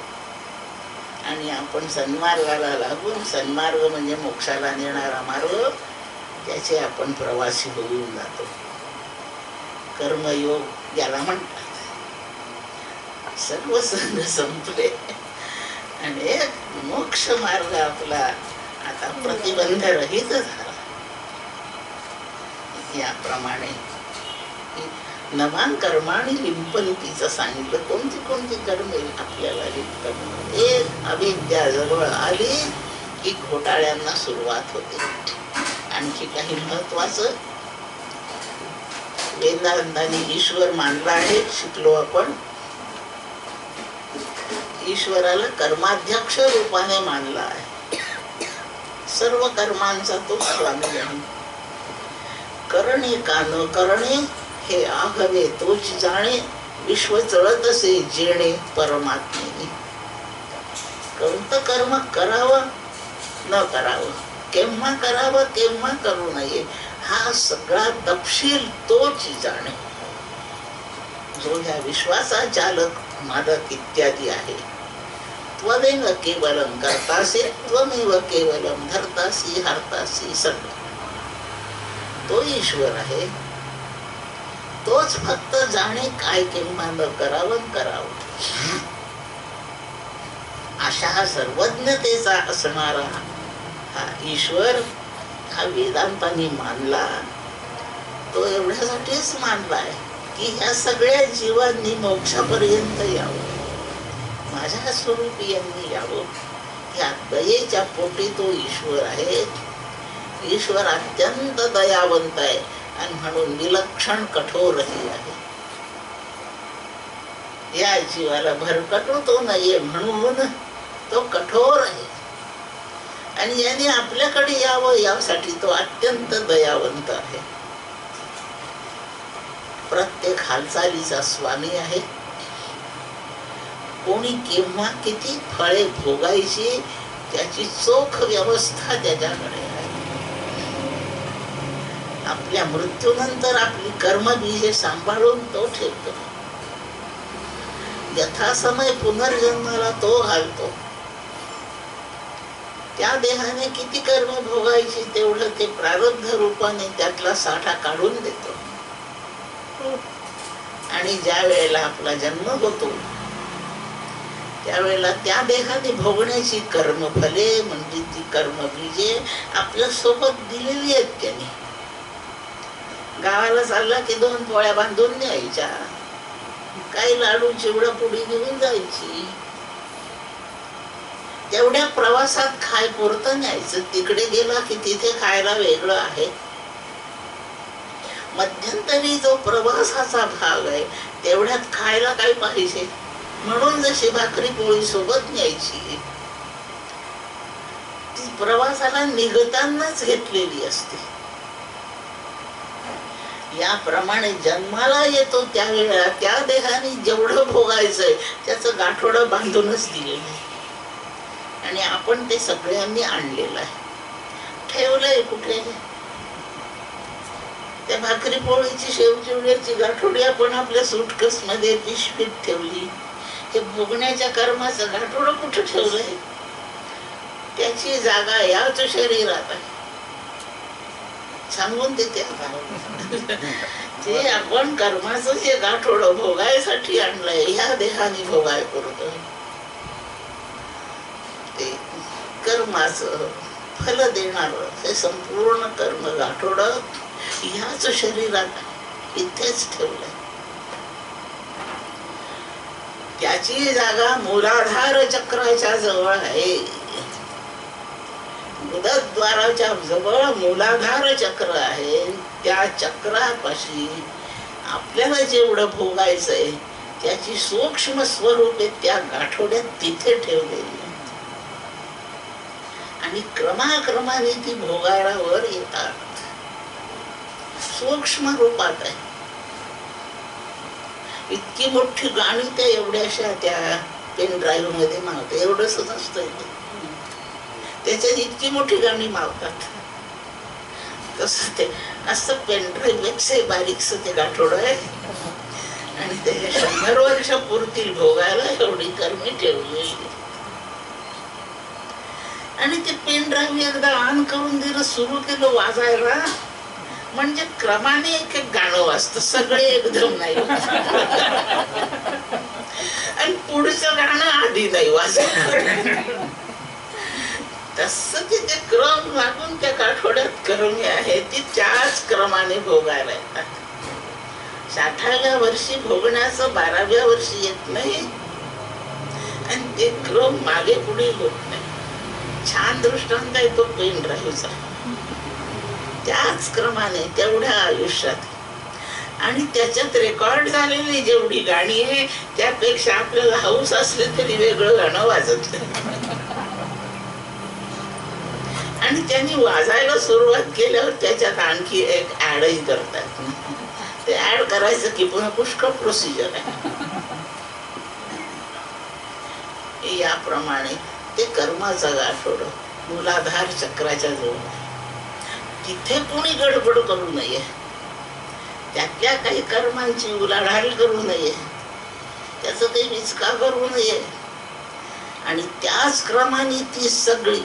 आणि आपण सन्मार्गाला लागून, सन्मार्ग म्हणजे मोक्षाला नेणारा मार्ग, त्याचे आपण प्रवासी होऊन जातो. कर्मयोग याला म्हणतात. सर्व संघ संपले आणि मोक्ष मार्ग आपला आता प्रतिबंधरहित झाला. याप्रमाणे नवान कर्माने लिंपंतीचं सांगितलं. कोणती कोणती कर्मे आपल्याला लिंपन? एक अविद्या जवळ आली की घोटाळ्यांना सुरुवात होते. आणखी काही महत्वाचं, वेदांतांनी ईश्वर मानला आहे, शिकलो आपण. ईश्वराला कर्माध्यक्ष रूपाने मानला आहे. सर्व कर्मांचा तो स्वामी आहे. करणे का न करणे हे आघवे तोच जाणे, विश्व चळत असे जेणे परमात्मेने. कोणतं कर्म करावं न करावं, केव्हा करावं केव्हा करू नये, हा सगळा तपशील तोच जाणे, जो ह्या विश्वाचा चालक मालक इत्यादी आहे. त्वमेव केवलम कर्तासी त्वमेव केवलम धर्तासी हर्तासी सर्व. तो ईश्वर आहे. तोच फक्त जाणे काय केव्हा न करावं करावं. अशा हा सर्वज्ञतेचा असणारा हा ईश्वर हा वेदांतांनी मानला. तो एवढ्यासाठीच मानलाय की ह्या सगळ्या जीवांनी मोक्षापर्यंत यावं, माझ्या स्वरूपी यांनी यावं. या दयेच्या पोटी तो ईश्वर आहे. ईश्वर अत्यंत दयावंत आहे आणि म्हणून विलक्षण कठोरही आहे. या जीवाला भरकटू तो नाहीये म्हणून तो कठोर आहे आणि याने आपल्याकडे यावं यासाठी तो अत्यंत दयावंत आहे. प्रत्येक हालचालीचा स्वामी आहे. कोणी केव्हा किती फळे भोगायची त्याची चोख व्यवस्था त्याच्याकडे आहे. आपल्या मृत्यूनंतर आपली कर्मबीजे सांभाळून तो ठेवतो. यथासमय पुनर्जन्माला तो घालतो. त्या देहाने किती कर्म भोगायची तेवढं ते प्रारब्ध रूपाने त्यातला साठा काढून देतो. आणि ज्या वेळेला आपला जन्म होतो त्यावेळेला त्या देहाने भोगण्याची कर्मफले म्हणजे ती कर्मबीजे आपल्या सोबत दिलेली आहेत. त्याने गावाला चालला की 2 पोळ्या बांधून न्यायच्या, काही लाडू चिवडा पुडी घेऊन जायची. तेवढ्या प्रवासात खाय पुरतं न्यायचं. तिकडे गेला की तिथे खायला वेगळं आहे. मध्यंतरी जो प्रवासाचा भाग आहे तेवढ्यात खायला काय पाहिजे म्हणून जशी भाकरी पोळी सोबत न्यायची ती प्रवासाला निघतानाच घेतलेली असते. याप्रमाणे जन्माला येतो त्यावेळेला त्या देहाने जेवढं भोगायचंय त्याचं गाठोडं बांधूनच दिलेलं आहे आणि आपण ते सगळ्यांनी आणलेलं आहे. ठेवलंय कुठे? त्या भाकरी पोळीची शेवचिवड्याची गाठोडी आपण आपल्या सुटकेस मध्ये पिशवीत ठेवली. हे भोगण्याच्या कर्माचं गाठोडं कुठे ठेवलंय? त्याची जागा याच शरीरात आहे. सांगून देते ते आपण कर्माचं जे गाठोडं भोगायसाठी आणलंय ह्या देहाने भोगाय करतो. ते कर्माचं फल देणार हे संपूर्ण कर्म गाठोडं ह्याच शरीरात इथेच ठेवलंय. त्याची जागा मूलाधार चक्राच्या जवळ आहे. उदद्वाराच्या जवळ मूलाधार चक्र आहे. त्या चक्रापाशी आपल्याला जेवढं भोगायचंय त्याची सूक्ष्म स्वरूपे त्या गाठोड्यात तिथे ठेवलेली आणि क्रमाक्रमाने ती भोगायला वर येतात. सूक्ष्म रूपात आहे. इतकी मोठी गाणी त्या एवढ्याशा त्या पेन ड्राईव्ह मध्ये मावते. एवढंच असतं त्याच्यात इतकी मोठी गाणी मावतात. तसं ते असं पेनड्राईव्ह पेक्षा बारीकस ते गाठोड आहे आणि ते 100 वर्ष पुरतील भोगायला एवढी कर्मी ठेवलेली. आणि ते पेनड्राईव्ह एकदा ऑन करून दिलं, सुरू केलं वाजायला, म्हणजे क्रमाने एक एक गाणं वाजतं, सगळे एकदम नाही. आणि पुढचं गाणं आधी नाही वाजायला. तसं तिथे क्रम लागून त्या गाठोड्यात कर्मी आहे ती त्याच क्रमाने भोगायला येतात. 60व्या वर्षी भोगण्याचं 12व्या वर्षी येत नाही आणि ते क्रम मागे पुढे होत नाही. छान दृष्टांत आहे तो पेन ड्राईव्हचा. त्याच क्रमाने तेवढ्या आयुष्यात आणि त्याच्यात रेकॉर्ड झालेली जेवढी गाणी आहे त्यापेक्षा आपल्याला हौस असले तरी वेगळं गाणं वाजत नाही. आणि त्यांनी वाजायला सुरुवात केल्यावर त्याच्यात आणखी एक ऍडही करतात. ते ऍड करायचं की पुन्हा पुष्कळ प्रोसिजर आहे. याप्रमाणे ते कर्माचा गाठोड मूलाधार चक्राच्या जवळ. तिथे कोणी गडबड करू नये, त्यातल्या काही कर्मांची उलाढाल करू नये, त्याचं काही विचका करू नये. आणि त्याच क्रमाने ती सगळी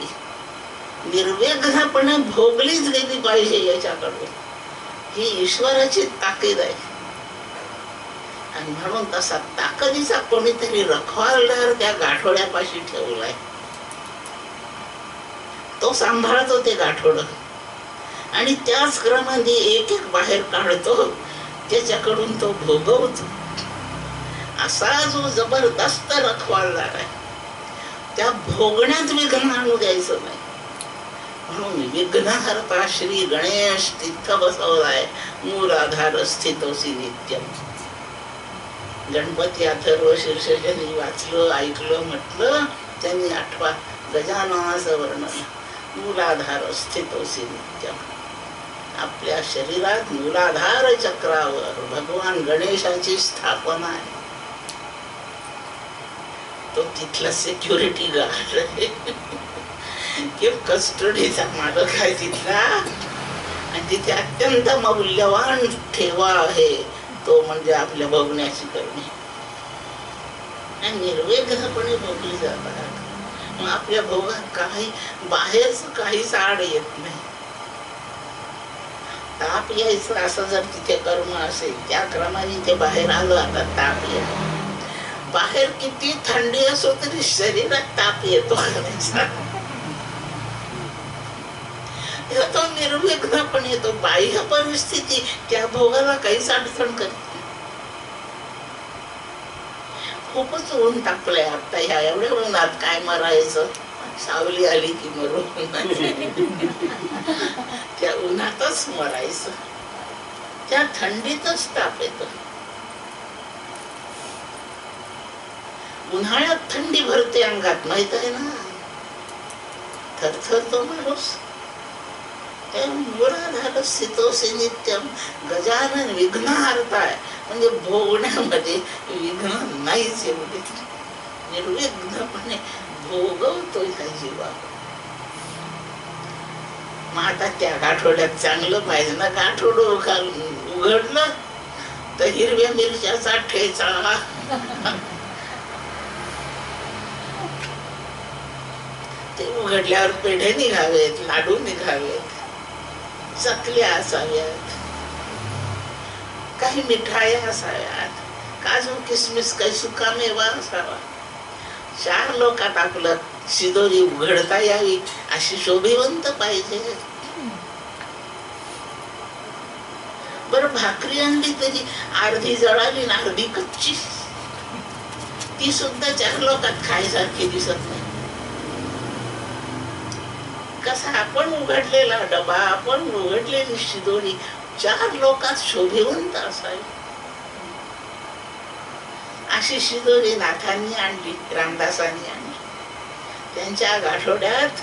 निर्विघ्नपणे भोगलीच गेली पाहिजे. याच्याकडून ही ईश्वराची ताकीद आहे. आणि म्हणून तसा ताकदीचा कोणीतरी रखवालदार त्या गाठोड्यापाशी ठेवलाय. तो सांभाळतो ते गाठोड आणि त्याच क्रमाने एक एक बाहेर काढतो, त्याच्याकडून तो भोगवतो. असा जो जबरदस्त रखवालदार आहे त्या भोगण्यात विघ्न आणू द्यायचं नाही. म्हणून विघ्नहर्ता श्री गणेश तिथं बसवलाय. मूलाधार स्थितोसी नित्यम. गणपती अथर्व शीर्षजनी वाचलं, ऐकलं, म्हटलं त्यांनी आठवा गजाननाचं वर्णन. मूलाधार स्थितोसी नित्यम. आपल्या शरीरात मूलाधार चक्रावर भगवान गणेशाची स्थापना आहे. तो तिथला सिक्युरिटी गार्ड आहे किंवा कस्टडीचा मालक आहे तिथला. आणि तिथे अत्यंत मौल्यवान ठेवा आहे तो म्हणजे आपल्या भोगण्याची कर्मी. आणि निर्विघ्नपणे भोगली जातात. मग आपल्या भोगात काही बाहेरच काहीच आड येत नाही. ताप यायचं असं जर तिथे कर्म असेल त्या क्रमाने ते बाहेर आलं. आता ताप येतो, बाहेर किती थंडी असो तरी शरीरात ताप येतो. तो निर्विघ्नपणे येतो. बाह्य परिस्थिती त्या भोगाला काहीच अडचण करते. खूपच ऊन तापलंय आता, ह्या एवढ्या उन्हात काय मरायचं, सावली आली की मरू. त्या उन्हातच मरायचं, त्या थंडीतच ताप येतो. उन्हाळ्यात थंडी भरते अंगात, माहित आहे ना, थरथरतो माणूस. मूलाधार स्थितोसी नित्यम. गजानन विघ्नहर्ताय म्हणजे भोगण्यामध्ये विघ्न नाहीच. एवढे निर्विघ्नपणे भोगवतोय त्या जीवा. मग आता त्या गाठोड्यात चांगलं पाहिजे ना. गाठोड उघडलं तर हिरव्या मिरच्याचा ठेचा, ते उघडल्यावर पेढे निघावेत, लाडू निघावेत, चकल्या असाव्यात, काही मिठाया असाव्यात, काजू किसमिस काही सुकामेवा असावा. 4 लोकात आपलं शिदोरी उघडता यावी अशी शोभिवंत पाहिजे. बरं भाकरी आणली तरी अर्धी जळाली ना अर्धी कच्ची, ती सुद्धा 4 लोकात खायसारखी दिसत नाही. कसा आपण उघडलेला डबा, आपण उघडलेली शिदोरी 4 लोकात शोभिवंत असावी. अशी शिदोरी नाथांनी आणली, रामदासांनी आणली. त्यांच्या गाठोड्यात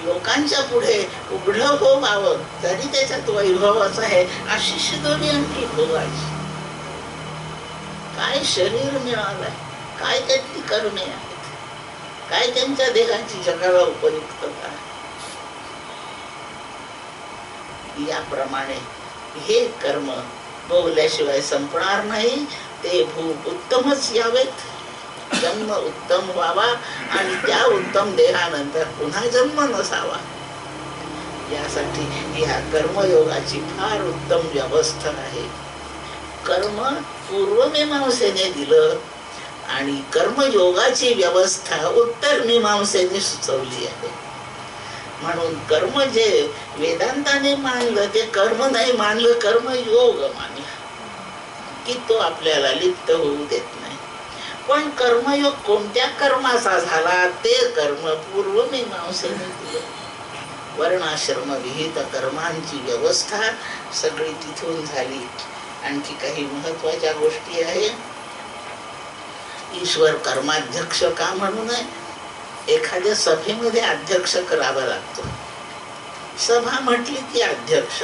लोकांच्या पुढे उघड व्हावं तरी त्याच्यात वैभवच आहे अशी शिदोरी आणली भोगाची. काय शरीर मिळालंय, काय त्यांची कर्मे आहेत, काय त्यांच्या देहाची जगाला उपयुक्तता. याप्रमाणे हे कर्म भोगल्याशिवाय संपणार नाही. ते भोग उत्तमच यावेत, जन्म उत्तम व्हावा आणि त्या उत्तम देहानंतर पुन्हा जन्म नसावा. यासाठी या कर्मयोगाची फार उत्तम व्यवस्था आहे. कर्म पूर्वमीमांसेने दिलं आणि कर्मयोगाची व्यवस्था उत्तर मीमांसेने सुचवली आहे. म्हणून कर्म जे वेदांताने मानलं ते कर्म नाही मानलं, कर्मयोग मानला की तो आपल्याला लिप्त होऊ देत नाही. पण कर्मयोग कोणत्या कर्माचा झाला ते कर्म पूर्वमीमांसेने दिलं. वर्णाश्रम विहित कर्मांची व्यवस्था सगळी तिथून झाली. आणखी काही महत्वाच्या गोष्टी आहे. ईश्वर कर्माध्यक्ष का म्हणू नये? एखाद्या सभेमध्ये अध्यक्ष करावा लागतो. सभा म्हटली की अध्यक्ष.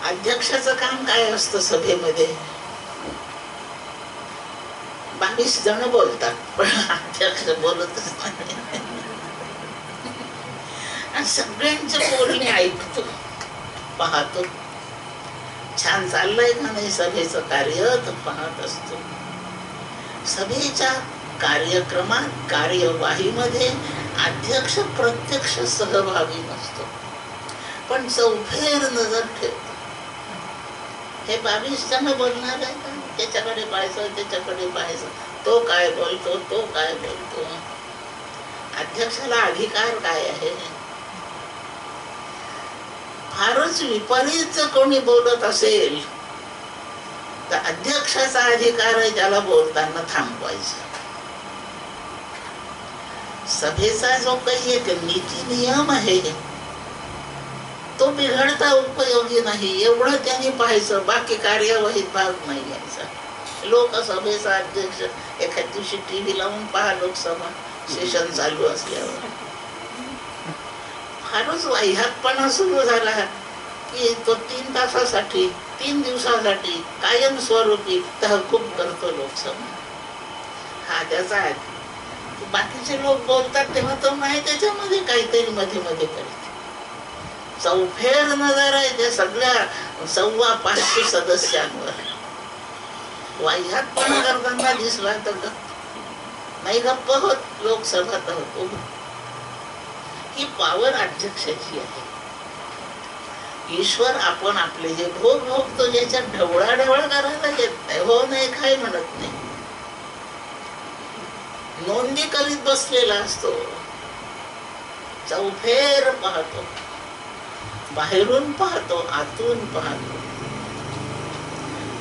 अध्यक्षाचं काम काय असतं सभेमध्ये? 22 जण बोलतात पण अध्यक्ष बोलतच नाही. आणि सगळ्यांचे बोलणे ऐकतो, पाहतो. छान चाललंय का नाही सभेचं कार्य तर पाहत असतो. सभेच्या कार्यक्रमात कार्यवाहीमध्ये अध्यक्ष प्रत्यक्ष सहभागी नसतो पण चौफेर नजर ठेवतो. हे 22 जण बोलणार आहे का? त्याच्याकडे पाहायचं, त्याच्याकडे पाहायचं. तो काय बोलतो, तो काय बोलतो. अध्यक्षाला अधिकार काय आहे? फारच विपरीत कोणी बोलत असेल तर अध्यक्षाचा अधिकार आहे त्याला बोलताना थांबवायचं. सभेचा जो काही एक नीती नियम आहे तो बिघडता उपयोगी नाही एवढं त्यांनी पाहायचं. बाकी कार्यवाहीत भाग नाही घ्यायचा. लोकसभेचा अध्यक्ष एखाद दिवशी टीव्ही लावून पहा, लोकसभा सेशन चालू असल्यावर फारच वाह्यातपणा सुरू झाला की तो 3 तासासाठी 3 दिवसासाठी कायमस्वरूपी तहकूब करतो लोकसभा. हा त्याचा आहे. बाकीचे लोक बोलतात तेव्हा तो नाही त्याच्यामध्ये काहीतरी मध्ये मध्ये करतो. चौफेर नजर आहे त्या सगळ्या 525 सदस्यांवर. वाह्यातपणा करताना दिसला तर गप्प नाही, गप्प होत लोकसभा तहकूब. ही पावर अध्यक्षाची आहे. ईश्वर आपण आपले जे भोग भोगतो ज्याच्यात ढवळाढवळ करायला येत नाही, हो नाही काय म्हणत नाही, नोंदी करीत बसलेला असतो. चौफेर पाहतो, बाहेरून पाहतो, आतून पाहतो.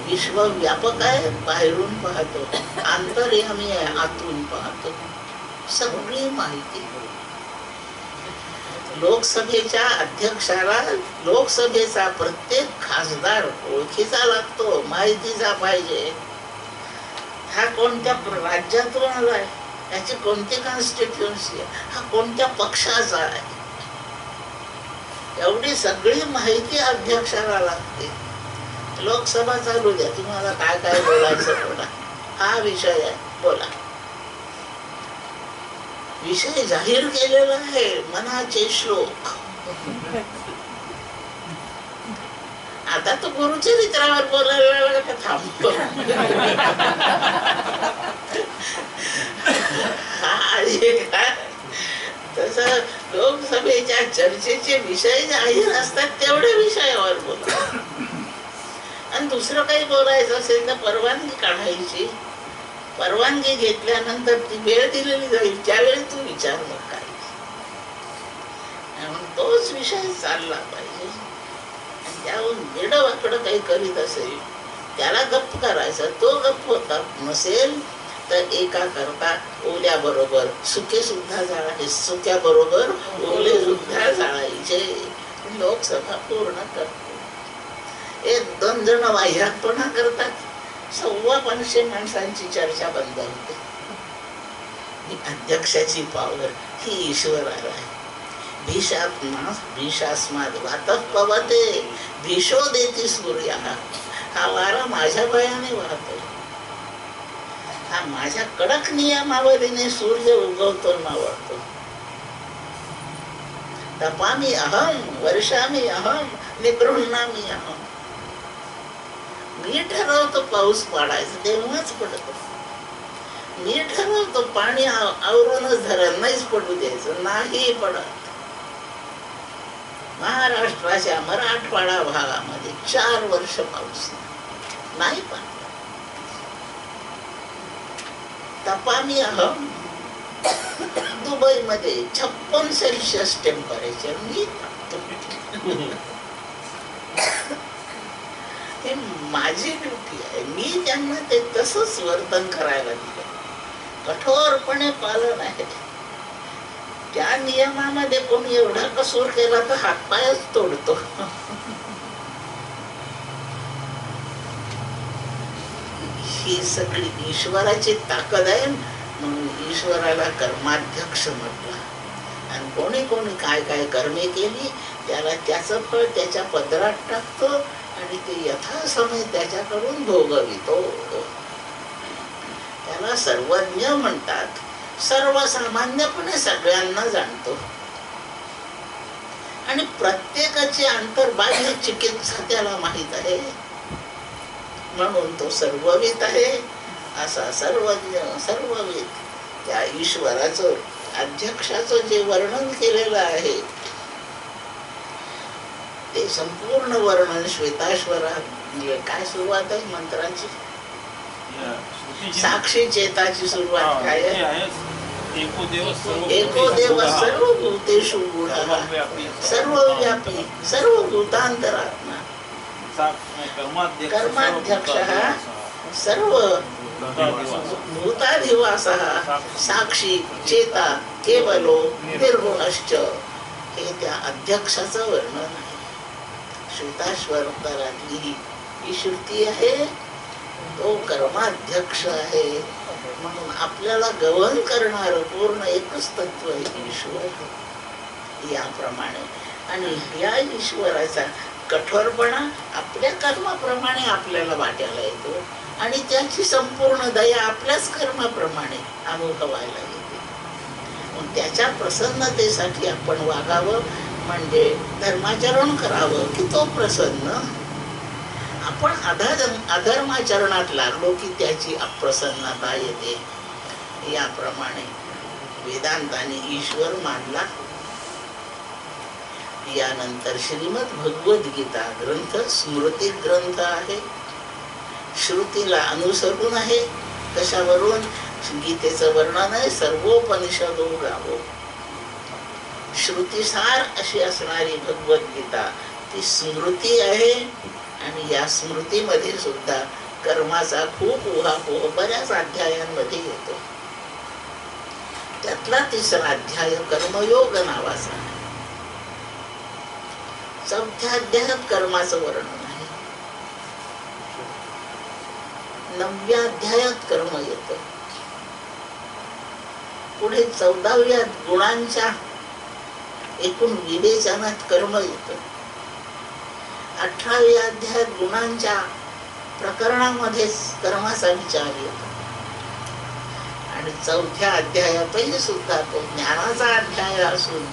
विश्व व्यापक आहे, बाहेरून पाहतो. आंतर्यामी आहे, आतून पाहतो. सगळी माहिती. लोकसभेच्या अध्यक्षाला लोकसभेचा प्रत्येक खासदार ओळखीचा लागतो, माहितीचा पाहिजे. हा कोणत्या राज्यातून आलाय, याची कोणती कॉन्स्टिट्युएन्सी आहे, हा कोणत्या पक्षाचा आहे, एवढी सगळी माहिती अध्यक्षाला लागते. लोकसभा चालू द्या, तुम्हाला काय काय बोलायचं बोला, हा विषय आहे बोला. विषय जाहीर केलेला आहे, मनाचे श्लोक. आता तो गुरुचरित्रावर बोलायला का थांबतो? तस लोकसभेच्या चर्चेचे विषय जाहीर असतात तेवढे विषयावर बोला. आणि दुसरं काही बोलायचं असेल तर परवानगी काढायची. परवानगी घेतल्यानंतर ती वेळ दिलेली जाईल, त्यावेळी तू विचार मग काय. तोच विषय चालला पाहिजे. त्याहून वेडवाकडं काही करीत असेल त्याला गप्प करायचं. तो गप्प होता नसेल तर एका करता ओल्या बरोबर सुके सुद्धा जाळायचे, सुक्या बरोबर ओले सुद्धा जाळायचे. लोकसभा पूर्ण करतो. 1-2 जण वाह्यातपणा करतात, 500 माणसांची चर्चा बंद होते. अध्यक्षाची पावर ही ईश्वराला आहे. भीषास्माद वातः पवते भीषो देती सूर्य. हा वारा माझ्या पायाने वाहतो. हा माझ्या कडक नियमावलीने सूर्य उगवतो मावळतो. तपामी अहम, वर्षामी अहम, निगृह्णामी अहम. मी ठरवतो पाऊस पाडायचा तेव्हाच पडतो. मी ठरवतो पाणी आवरूनच धरण नाहीच पडू द्यायचं, नाही पडत. महाराष्ट्राच्या मराठवाडा भागामध्ये 4 वर्ष पाऊस नाही पडला. तपामी अहम. दुबईमध्ये 56 सेल्सिअस टेम्परेचर मी हे माझी ड्युटी आहे. मी त्यांना ते तसंच वर्तन करायला दिलं. कठोरपणे पालन आहे. त्या नियमामध्ये कोणी एवढा कसूर केला तर हातपायच तोडतो. ही सगळी ईश्वराची ताकद आहे. म्हणून ईश्वराला कर्माध्यक्ष म्हटलं. आणि कोणी कोणी काय काय कर्मे केली त्याला त्याचं फळ त्याच्या पदरात टाकतो आणि ते यथासमय त्याच्याकडून भोगवितो. त्याला सर्वज्ञ म्हणतात. सर्वसामान्यपणे सगळ्यांना जाणतो आणि प्रत्येकाची अंतर्बाह्य चिकित्सा त्याला माहित आहे. म्हणून तो सर्वविद आहे. असा सर्वज्ञ सर्वविद त्या ईश्वराचं अध्यक्षाचं जे वर्णन केलेलं आहे ते संपूर्ण वर्णन श्वेताश्वरात काय सुरुवात आहे मंत्राची? साक्षी चेताची सुरुवात काय आहे? एको देव सर्वभूतेषु गूढः सर्वव्यापी सर्वभूतांतरात्मा कर्माध्यक्षः सर्व भूताधिवासः साक्षी चेता केवलो निर्गुणश्च. हे त्या अध्यक्षाचं वर्णन आहे. श्वेताश्वरातली ही श्रुती आहे. तो कर्माध्यक्ष आहे. म्हणून आपल्याला गवहन करणार पूर्ण एकच तत्व आहे ईश्वर. याप्रमाणे आणि या ईश्वराचा कठोरपणा आपल्या कर्माप्रमाणे आपल्याला वाट्याला येतो आणि त्याची संपूर्ण दया आपल्याच कर्माप्रमाणे अनुभवायला येते. त्याच्या प्रसन्नतेसाठी आपण वागावं म्हणजे धर्माचरण करावं की तो प्रसन्न. आपण अधर्माचरणात लागलो की त्याची अप्रसन्नता येते. याप्रमाणे वेदांताने ईश्वर मानला. यानंतर श्रीमद भगवद्गीता ग्रंथ स्मृती ग्रंथ आहे. श्रुतीला अनुसरून आहे. कशावरून? गीतेचं वर्णन आहे सर्वोपनिषदो गावो. श्रुतीसार अशी असणारी भगवद्गीता ती स्मृती आहे. आणि या स्मृतीमध्ये सुद्धा कर्माचा खूप उहापोह बऱ्याच अध्यायांमध्ये येतो. त्यातला 3रा अध्याय कर्मयोग नावाचा आहे. 4थ्या अध्यायात कर्माचं वर्णन आहे. 9व्या अध्यायात कर्म येतं. पुढे 14व्यात गुणांच्या एकूण विवेचनात कर्म येतं. 18व्या अध्यायात गुणांच्या प्रकरणामध्ये कर्माचा विचार येतो. आणि 4थ्या अध्यायातही सुद्धा तो ज्ञानाचा अध्याय असून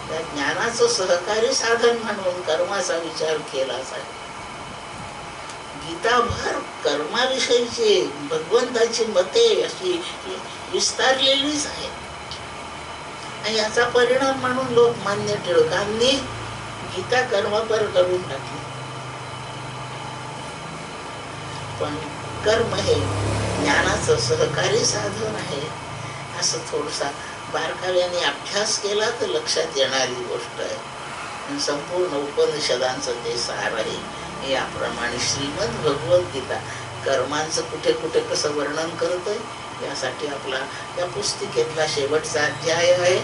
त्या ज्ञानाचं सहकारी साधन म्हणून कर्माचा विचार केलाच आहे. गीताभर कर्माविषयीची भगवंताची मते अशी विस्तारलेलीच आहे. आणि याचा परिणाम म्हणून लोकमान्य टिळकांनी गीता कर्मपर करून टाकली. पण कर्म हे ज्ञानाचं सहकारी साधन आहे असं थोडसा बारकाव्याने अभ्यास केला तर लक्षात येणारी गोष्ट आहे. संपूर्ण उपनिषदांचं ते सार आहे. याप्रमाणे श्रीमद भगवद्गीता कर्मांचं कुठे कुठे कसं वर्णन करतंय यासाठी आपला या पुस्तिकेतला शेवटचा अध्याय आहे.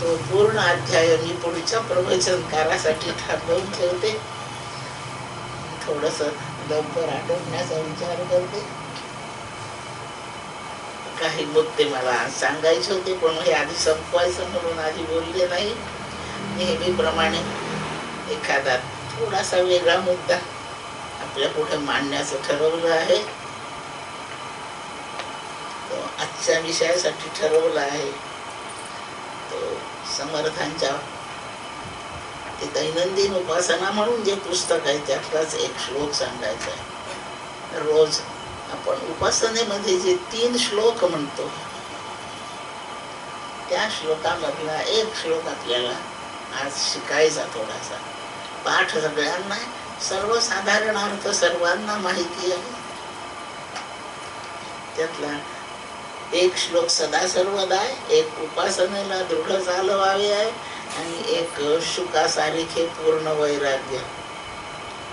तो पूर्ण अध्याय मी पुढच्या प्रवचनकारासाठी थांबवून ठेवते. थोडस लवकर आटोपण्याचा विचार करते. काही मुद्दे मला सांगायचे होते पण हे आधी संपवायचं म्हणून आधी बोलले नाही. नेहमीप्रमाणे एखादा थोडासा वेगळा मुद्दा आपल्या पुढे मांडण्याचं ठरवलं आहे. तो आजच्या विषयासाठी ठरवला आहे. तो समर्थांच्या ते दैनंदिन उपासना म्हणून जे पुस्तक आहे त्यातलाच एक श्लोक सांगायचा आहे. रोज आपण उपासनेमध्ये जे 3 श्लोक म्हणतो त्या श्लोकामधला एक श्लोक आपल्याला आज शिकायचा. थोडासा पाठ सगळ्यांना, सर्वसाधारण अर्थ सर्वांना माहिती आहे. त्यातला एक श्लोक सदा सर्वदा आहे, एक उपासनेला दृढ चालवावे आहे आणि एक शुकासारिखे पूर्ण वैराग्य.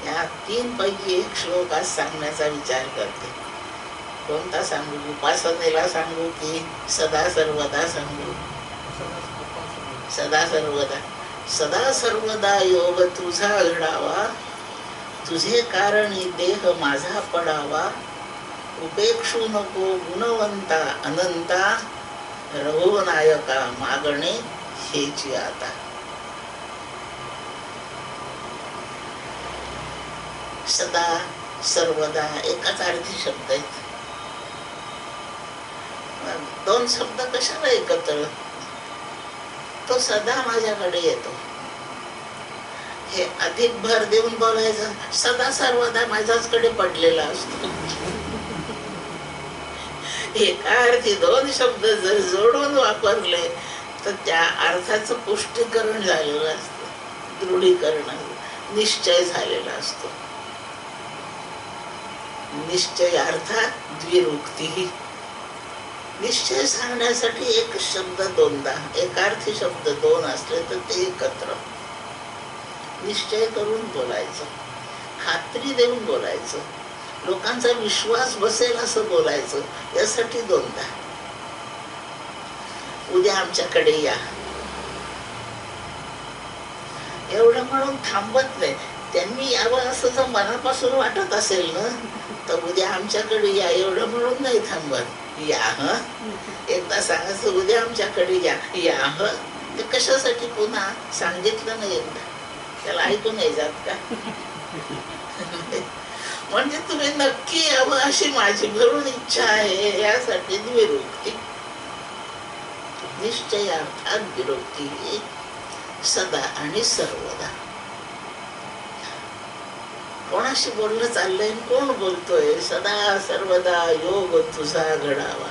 या 3 पैकी एक श्लोक आज सांगण्याचा विचार करते. कोणता सांगू? उपासनेला सांगू की सदा सर्वदा सांगू? सदा सर्वदा. सदा सर्वदा योग तुझा घडावा, तुझे कारणी देह माझा पडावा, उपेक्षू नको गुणवंता अनंता, रघुनायका मागणे हेची आता. सदा सर्वदा एकाच अर्थी शब्द आहेत. 2 शब्द कशाला एकत्र? तो सदा माझ्याकडे येतो हे अधिक भर देऊन बोलायचं. सदा सर्वदा माझ्याचकडे पडलेला असतो. एका अर्थी 2 शब्द जर जोडून वापरले तर त्या अर्थाचं पुष्टीकरण झालेलं असतं, दृढीकरण, निश्चय झालेला असतो. निश्चय अर्थात द्विरुक्ती. निश्चय सांगण्यासाठी एक शब्द 2दा, एकार्थी शब्द 2 असले तर ते एकत्र निश्चय करून बोलायचं, खात्री देऊन बोलायचं, लोकांचा विश्वास बसेल असं बोलायचं. यासाठी 2दा. उद्या आमच्याकडे या एवढं म्हणून थांबत नाही. त्यांनी यावं असं जर मनापासून वाटत असेल ना तर उद्या आमच्याकडे या एवढं म्हणून नाही थांबत. या एकदा सांगायचं उद्या आमच्याकडे या ते कशासाठी? पुन्हा सांगितलं नाही एकदा त्याला ऐकू नाही जात का? म्हणजे तुम्ही नक्की यावं अशी माझी भरून इच्छा आहे. यासाठी द्विरुक्ती. निश्चय अर्थात द्विरुक्ती. सदा आणि सर्वदा. कोणाशी बोलणं चाललंय? कोण बोलतोय? सदा सर्वदा योग तुझा घडावा,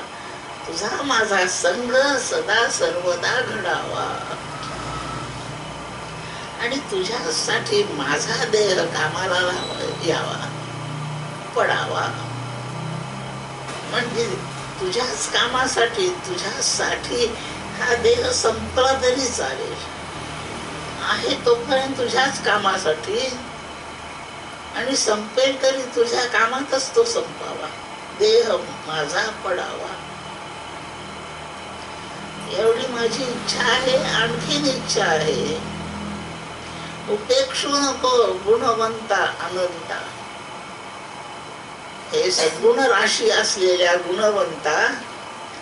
तुझा माझा संग सदा सर्वदा घडावा आणि तुझ्यासाठी माझा देह कामाला यावा, पडावा. म्हणजे तुझ्याच कामासाठी, तुझ्यासाठी हा देह संपला तरी चालेल. आहे तोपर्यंत तुझ्याच कामासाठी आणि संपेल तरी तुझ्या कामातच तो संपावा. देह माझा पडावा एवढी माझी इच्छा आहे. आणखीन इच्छा आहे. उपेक्षू नको गुणवंता अनंता. हे सद्गुण राशी असलेल्या गुणवंता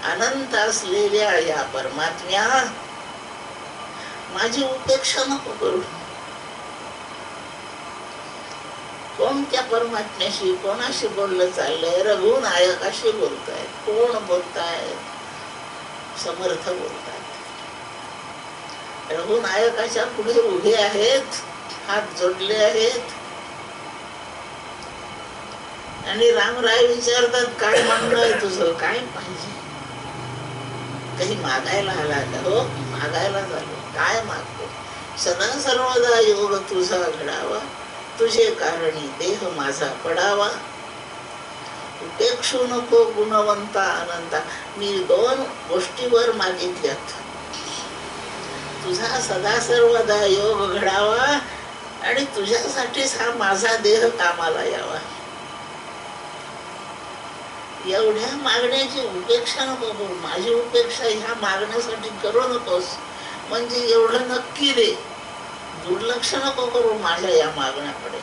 अनंत असलेल्या या परमात्म्या माझी उपेक्षा नको करू. कोणत्या परमात्म्याशी कोणाशी बोललं चाललंय? रघुनायकाशी बोलताय. कोण बोलताय? समर्थ बोलताय. रघुनायकाच्या पुढे उभे आहेत, हात जोडले आहेत आणि रामराय विचारतात काय म्हणणं आहे तुझं? काय पाहिजे? काही मागायला आला का? हो मागायला झालो. काय मागतो? सदा सर्वदा योग तुझा घडावा, तुझे कारणी देह माझा पडावा, उपेक्षू नको गुणवंता अनंता. मी 2 गोष्टीवर मागितल्यात. तुझा सदा सर्वदा योग घडावा आणि तुझ्यासाठीच हा माझा देह कामाला यावा. एवढ्या मागण्याची उपेक्षा नको करू. माझी उपेक्षा ह्या मागण्यासाठी करू नकोस. म्हणजे एवढं नक्की दे. दुर्लक्ष नको करू माझ्या या मागण्याकडे.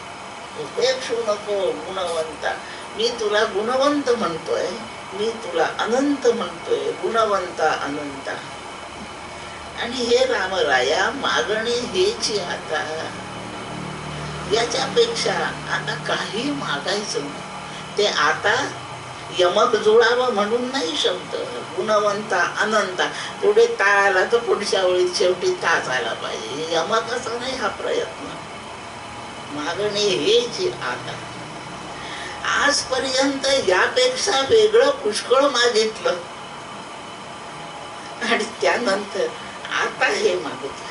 उपेक्षू नको गुणवंता. मी तुला गुणवंत म्हणतोय, मी तुला अनंत म्हणतोय, गुणवंता अनंता. आणि हे रामराया मागणे हेची आता. याच्यापेक्षा आता काही मागायचं ते आता यमक जुळावं म्हणून नाही शब्द. गुणवंता अनंता, पुढे ता आला तर पुढच्या ओळीत शेवटी ताच आला पाहिजे. यमकाचा नाही हा प्रयत्न. मागणे हेच आता. आजपर्यंत यापेक्षा वेगळं पुष्कळ मागितलं आणि त्यानंतर आता हे मागतोय.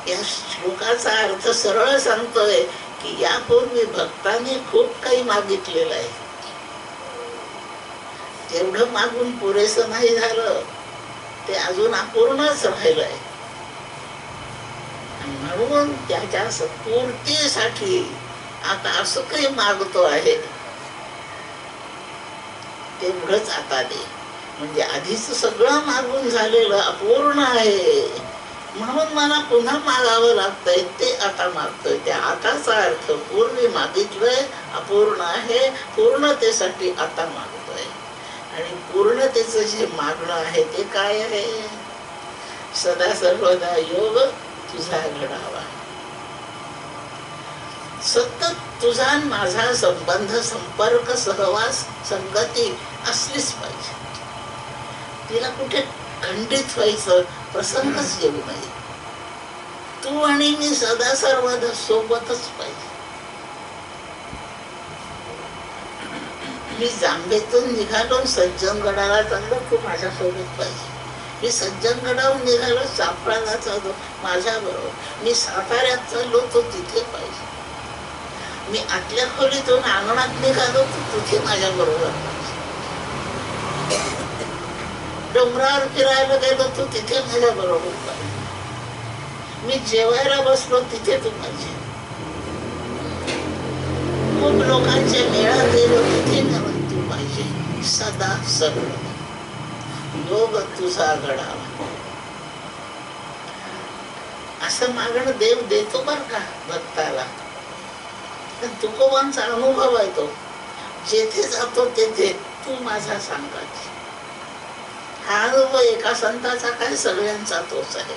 या श्लोकाचा अर्थ सरळ सांगतोय की यापूर्वी भक्तांनी खूप काही मागितलेलं आहे. तेवढं मागून पुरेसं नाही झालं, ते अजून अपूर्णच राहिलंय. म्हणून त्याच्या पूर्तीसाठी आता असं काही मागतो आहे, तेवढंच आता दे. म्हणजे आधीच सगळं मागून झालेलं अपूर्ण आहे, म्हणून मला पुन्हा मागावं लागतंय, ते आता मागतोय. त्या आताचा अर्थ पूर्वी मागितलंय, अपूर्ण आहे, पूर्णतेसाठी आता मागतोय. आणि पूर्णतेचं जे मागणं आहे ते काय आहे? सदा सर्वदा योग तुझा घडावा. सतत तुझा माझा संबंध, संपर्क, सहवास, संगती असलीच पाहिजे. तिला कुठे खंडित व्हायचं प्रसंगच येऊ नये. तू आणि मी सदा सर्वदा सोबतच पाहिजे. मी जांभेतून निघालो सज्जनगडाला चाललो, तू माझ्यासोबत पाहिजे. मी सज्जनगडाहून निघालो चाफळाला चाललो, माझ्या बरोबर. मी साताऱ्यात चाललो, तो तिथे पाहिजे. मी आतल्या खोलीतून अंगणात निघालो, तर तिथे माझ्या बरोबर पाहिजे. डोंगरावर फिरायला गेलो, तू तिथे माझ्या बरोबर पाहिजे. मी जेवायला बसलो, तिथे तू पाहिजे. खूप लोकांच्या मेळात गेलो, तिथे तू पाहिजे. सदा सर्व योग तुझा घडावा. असं मागणं देव देतो बर का भक्ताला. तुकोबांचा अनुभव आहे तो. जेथे जातो तेथे तू माझा सांगायची. हा अनुभव एका संताचा काय, सगळ्यांचा तोच आहे.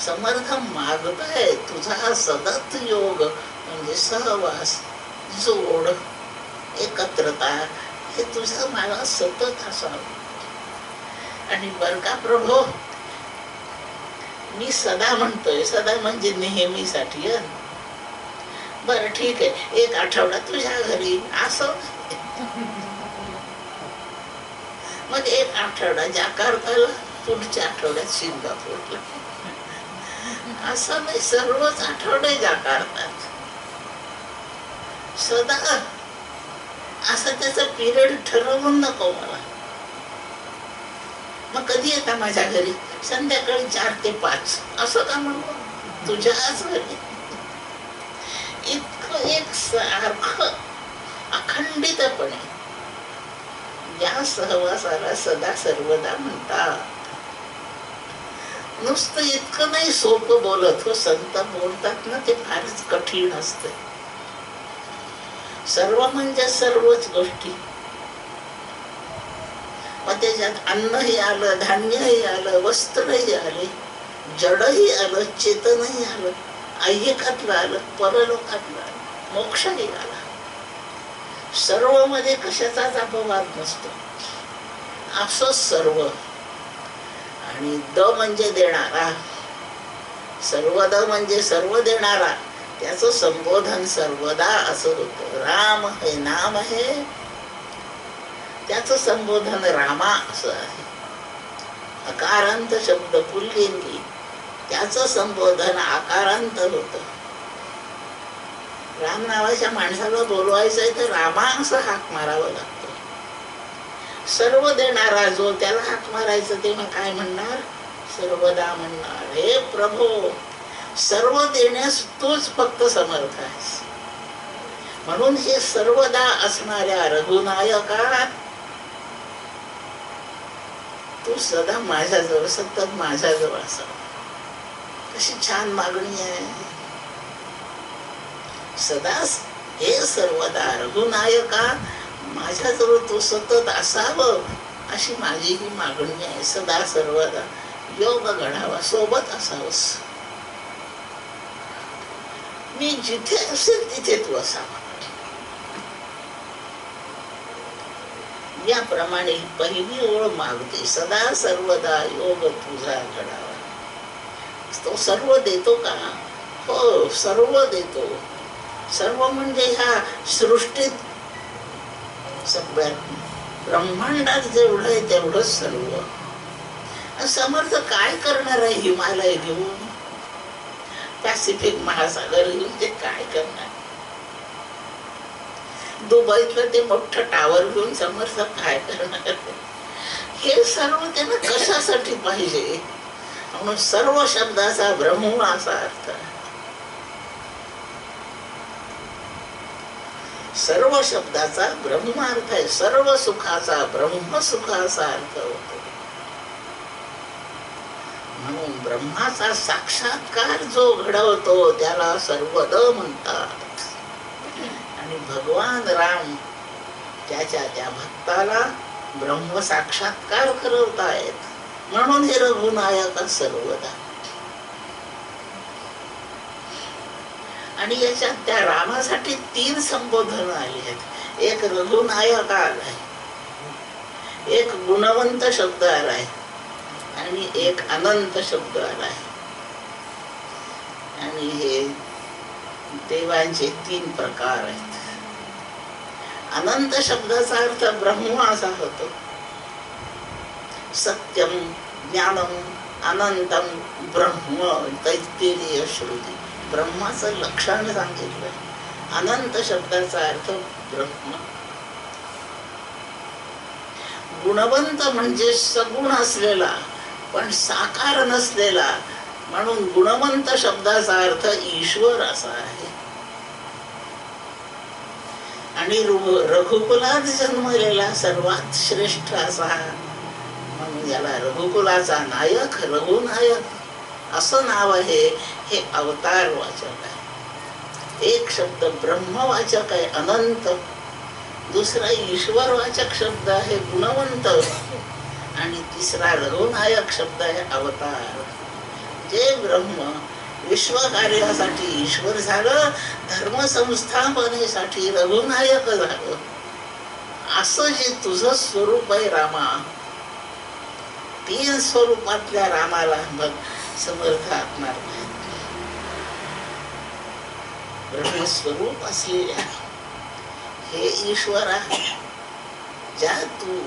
समर्थ मागताय तुझा सतत योग, म्हणजे सहवास, जोड, एकत्रता, हे तुझं मला सतत असावं. आणि बर का प्रभो, मी सदा म्हणतोय, सदा म्हणजे नेहमीसाठी. बर ठीक आहे, एक आठवडा तुझ्या घरी असं, मग एक आठवडा जाकार्ताला, पुढच्या आठवड्यात सिंगापूरला. असं नाही सर्वच आठवडे जाकार्तात. सदा असं त्याचा पिरियड ठरवून नको मला. मग कधी येता माझ्या घरी? संध्याकाळी 4 ते 5 असं का म्हणतो तुझ्याच घरी? इतकं एक सारखं अखंडितपणे या सहवासाला सदा सर्वदा म्हणतात. नुसतं इतकं नाही सोपं बोलत हो. संत बोलतात ना, ते फारच कठीण असतं. सर्व म्हणजे सर्वच गोष्टी. मग त्याच्यात अन्नही आलं, धान्यही आलं, वस्त्रही आले, जडही आलं, चेतनही आलं, ऐहिकातलं आलं, परलोकातलं आलं, मोक्षही आला. सर्व मध्ये कशाचाच अपवाद नसतो. असं सर्व. आणि द म्हणजे देणारा, सर्वद म्हणजे सर्व देणारा, त्याचं संबोधन सर्वदा असं होतं. राम हे नाम आहे, त्याचं संबोधन रामा असं आहे. अकारांत शब्द पुल्लिंगी, त्याचं संबोधन आकारांत होत. राम नावाच्या माणसाला बोलवायचंय तर रामा असं हाक मारावं लागतं. सर्व देणारा जो, त्याला हाक मारायचं तेव्हा काय म्हणणार? सर्वदा म्हणणार. हे प्रभो, सर्व देण्यास तूच फक्त समर्थ आहेस. म्हणून हे सर्वदा असणाऱ्या रघुनायका, तू सदा माझ्याजवळ, सतत माझ्याजवळ असावं. कशी छान मागणी आहे. सदा हे सर्वदा रघुनायका, माझ्याजवळ तू सतत असावं, अशी माझी ही मागणी आहे. सदा सर्वदा योग घडावा, सोबत असावंस. मी जिथे असेल तिथे तू असावा. याप्रमाणे पहिली ओळ मागते, सदा सर्वदा योग तुझा घडावा. तो सर्व देतो का? हो, सर्व देतो. सर्व म्हणजे ह्या सृष्टीत सगळ्यात ब्रह्मांडात जेवढं आहे तेवढंच सर्व. समर्थ काय करणार आहे हिमालय घेऊन, पॅसिफिक महासागर घेऊन? ते काय करणार? दुबईतलं ते मोठं टावर घेऊन समर्थ काय करणार? हे सर्व त्यांना कशासाठी पाहिजे? म्हणून सर्व शब्दाचा ब्रह्म असा अर्थ, सर्व शब्दाचा ब्रह्म अर्थ आहे. सर्व सुखाचा ब्रह्म सुख असा अर्थ होतो. म्हणून ब्रह्माचा साक्षात्कार जो घडवतो त्याला सर्वद म्हणतात. आणि भगवान राम त्याच्या त्या भक्ताला ब्रह्म साक्षात्कार करवतायत. म्हणून हे रघुनायक सर्वदा. आणि याच्यात त्या रामासाठी 3 संबोधन आली आहेत. एक रघुनायक आलाय, एक गुणवंत शब्द आलाय आणि एक अनंत शब्द आलाय. आणि हे देवांचे 3 प्रकार आहेत. अनंत शब्दाचा अर्थ ब्रह्म असा होतो. सत्यम, ज्ञानम, अनंतम ब्रह्म, तैत्तिरीय श्रुती. ब्रह्माचं लक्षण सांगितलं. अनंत शब्दाचा अर्थ ब्रह्म. गुणवंत म्हणजे सगुण असलेला पण साकार नसलेला, म्हणून गुणवंत शब्दाचा अर्थ ईश्वर असा आहे. आणि रघुकुलात जन्मलेला सर्वात श्रेष्ठ असा, म्हणून याला रघुकुलाचा नायक, रघुनायक असं नाव आहे. हे अवतार वाचक आहे. एक शब्द ब्रह्मवाचक आहे अनंत, दुसरा ईश्वर वाचक शब्द आहे गुणवंत, आणि तिसरा रघुनायक शब्द आहे अवतार. जे ब्रह्म विश्वकार्यासाठी ईश्वर झालं, धर्मसंस्थापनेसाठी रघुनायक झालं. असं जे तुझं स्वरूप आहे रामा, 3 स्वरूपातल्या रामाला बघ समर्थ आत्मार ब्रह्मस्वरूप असलेल्या हे ईश्वरा, ज्या तू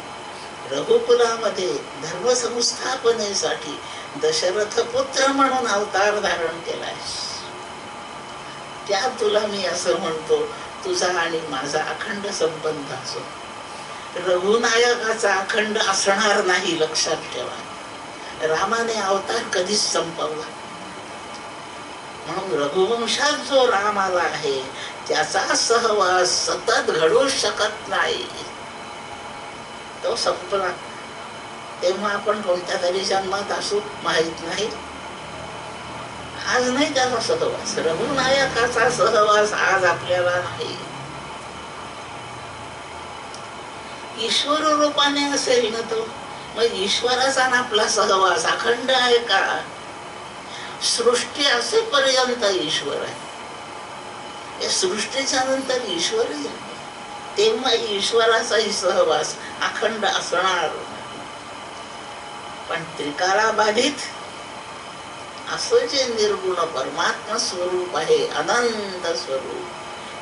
रघुकुलामध्ये धर्मसंस्थापनेसाठी दशरथ पुत्र म्हणून अवतार धारण केलायस, त्या तुला मी असं म्हणतो, तुझा आणि माझा अखंड संबंध असो. रघुनायकाचा अखंड असणार नाही, लक्षात ठेवा. रामाने अवतार कधीच संपवला. म्हणून रघुवंशात जो राम आला आहे त्याचा सहवास सतत घडू शकत नाही. तो संपला. तेव्हा आपण कोणत्या तरी जन्मात असू माहित नाही. आज नाही त्याचा सहवास, रघुनायकाचा सहवास आज आपल्याला नाही. ईश्वर रूपाने असेल ना तो, मग ईश्वराचा आपला सहवास अखंड आहे का? सृष्टी असेपर्यंत ईश्वर आहे. या सृष्टीच्या नंतर ईश्वर येईल, तेव्हा ईश्वराचाही सहवास अखंड असणार. पण त्रिकाला बाधित असं जे निर्गुण परमात्मा स्वरूप आहे, अनंत स्वरूप,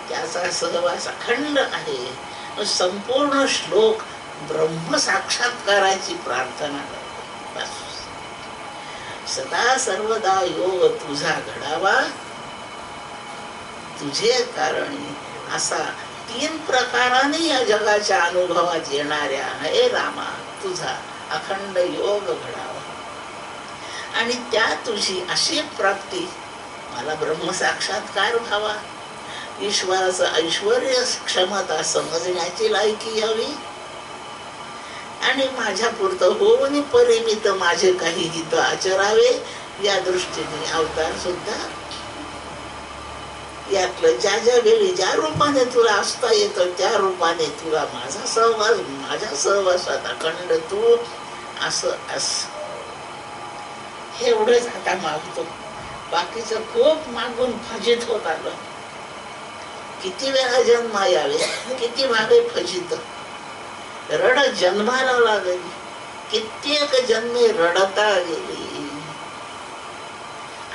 त्याचा सहवास अखंड आहे. संपूर्ण श्लोक ब्रह्म साक्षात्काराची प्रार्थना करतो. सदा सर्वदा योग तुझा घडावा, तुझे कारणी असा 3 प्रकाराने या जगाच्या अनुभवात येणाऱ्या हे रामा तुझा अखंड योग घडावा. आणि त्या तुझी अशी प्राप्ती, मला ब्रह्म साक्षात्कार व्हावा, ईश्वराचं ऐश्वर्य क्षमता समजण्याची लायकी यावी, आणि माझ्या पुरतं होऊन परिमित माझे काही हित आचरावे, या दृष्टीने अवतार सुद्धा. यातलं ज्या ज्या वेळी ज्या रूपाने तुला असता येतं त्या रूपाने तुला माझा सहवास, माझ्या सहवासात अखंड तू असं अस, हे एवढंच आता मागतो. बाकीचं खूप मागून फजित होत आलं. किती वेळा जन्म यावे, किती मागे फजित. रड जन्माला लागली, कित्येक जन्मे रडता गेली.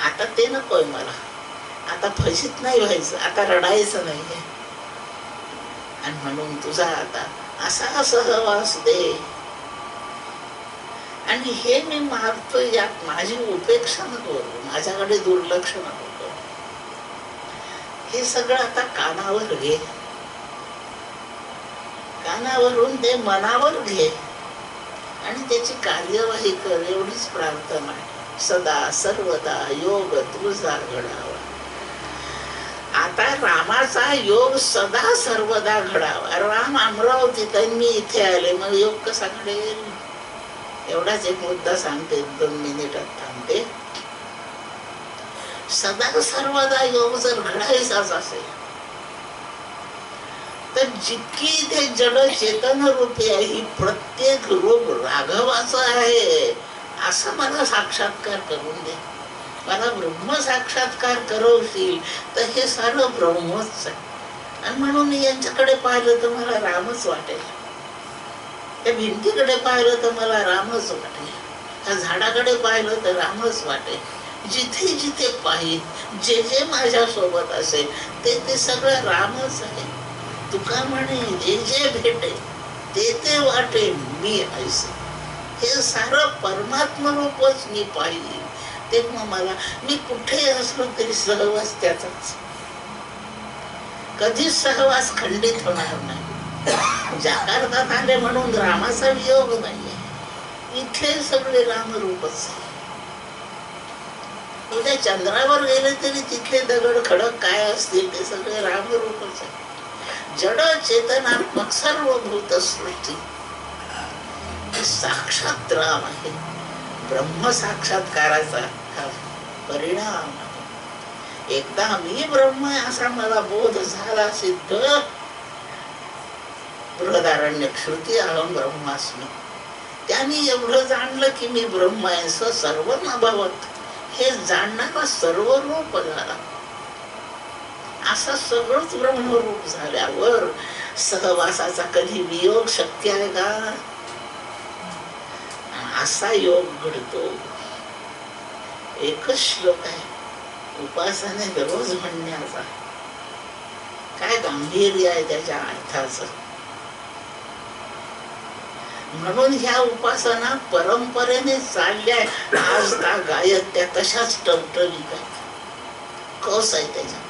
आता ते नकोय मला, आता फजित नाही व्हायचं, आता रडायचं नाहीये. आणि म्हणून तुझा आता असा सहवास दे. आणि हे मी मागतोय, यात माझी उपेक्षा नको करू, माझ्याकडे दुर्लक्ष नको करू. हे सगळं आता कानावर घे, कानावरून ते मनावर घे आणि त्याची कार्यवाही कर, एवढीच प्रार्थना आहे. सदा सर्वदा योग तुझा घडावा. आता रामाचा योग सदा सर्वदा घडावा. राम अमरावतीत आणि मी इथे आले, मग योग कसा घडेल? एवढाच एक मुद्दा सांगते, 2 मिनिटात थांबते. सदा सर्वदा योग जर घडायचाच असेल तर जितकी इथे जड चेतन रूपी आहे, ही प्रत्येक रूप राघवाचं आहे असं मला साक्षात्कार करून दे. मला ब्रह्म साक्षात्कार करवशील तर हे सारं ब्रह्मच आहे. आणि म्हणून यांच्याकडे पाहिलं तर मला रामच वाटेल, त्या भिंतीकडे पाहिलं तर मला रामच वाटेल, त्या झाडाकडे पाहिलं तर रामच वाटेल. जिथे जिथे पाहिल, जे जे माझ्या सोबत असेल ते ते सगळं रामच आहे. तुका म्हणे जे जे भेटे ते ते वाटे मी ऐसे. हे सारं परमात्मा रूपच मी पाहिजे. तेव्हा मला, मी कुठे असलो तरी सहवास त्याचाच, कधीच सहवास खंडित होणार नाही. जाकार्तात आले म्हणून रामाचा वियोग नाहीये, इथले सगळे रामरूपच. उद्या चंद्रावर गेले तरी तिथले दगड खडक काय असतील ते सगळे रामरूपच आहे. जड चेतनात्मक सर्वभूत सृष्टी साक्षात राम आहे. ब्रह्म साक्षात्काराचा हा परिणाम आहे. एकदा मी ब्रह्म आहे असा मला बोध झाला सिद्ध. बृहदारण्यक श्रुती अहं ब्रह्मास्मी, त्यांनी एवढं जाणलं की मी ब्रह्म आहे. सर्व नभवत, हे जाणणारा सर्व रूप झाला. असं सगळंच ब्रह्मरूप झाल्यावर सहवासाचा कधी वियोग शक्य आहे का? असा योग घडतो. एकच श्लोक आहे उपासने रोज म्हणण्याचा, काय गांभीर्य आहे त्याच्या अर्थाचं. म्हणून ह्या उपासना परंपरेने चालल्या. आज त्या गायक त्या तशाच टवटवीत आहेत. कस आहे त्याच्यात,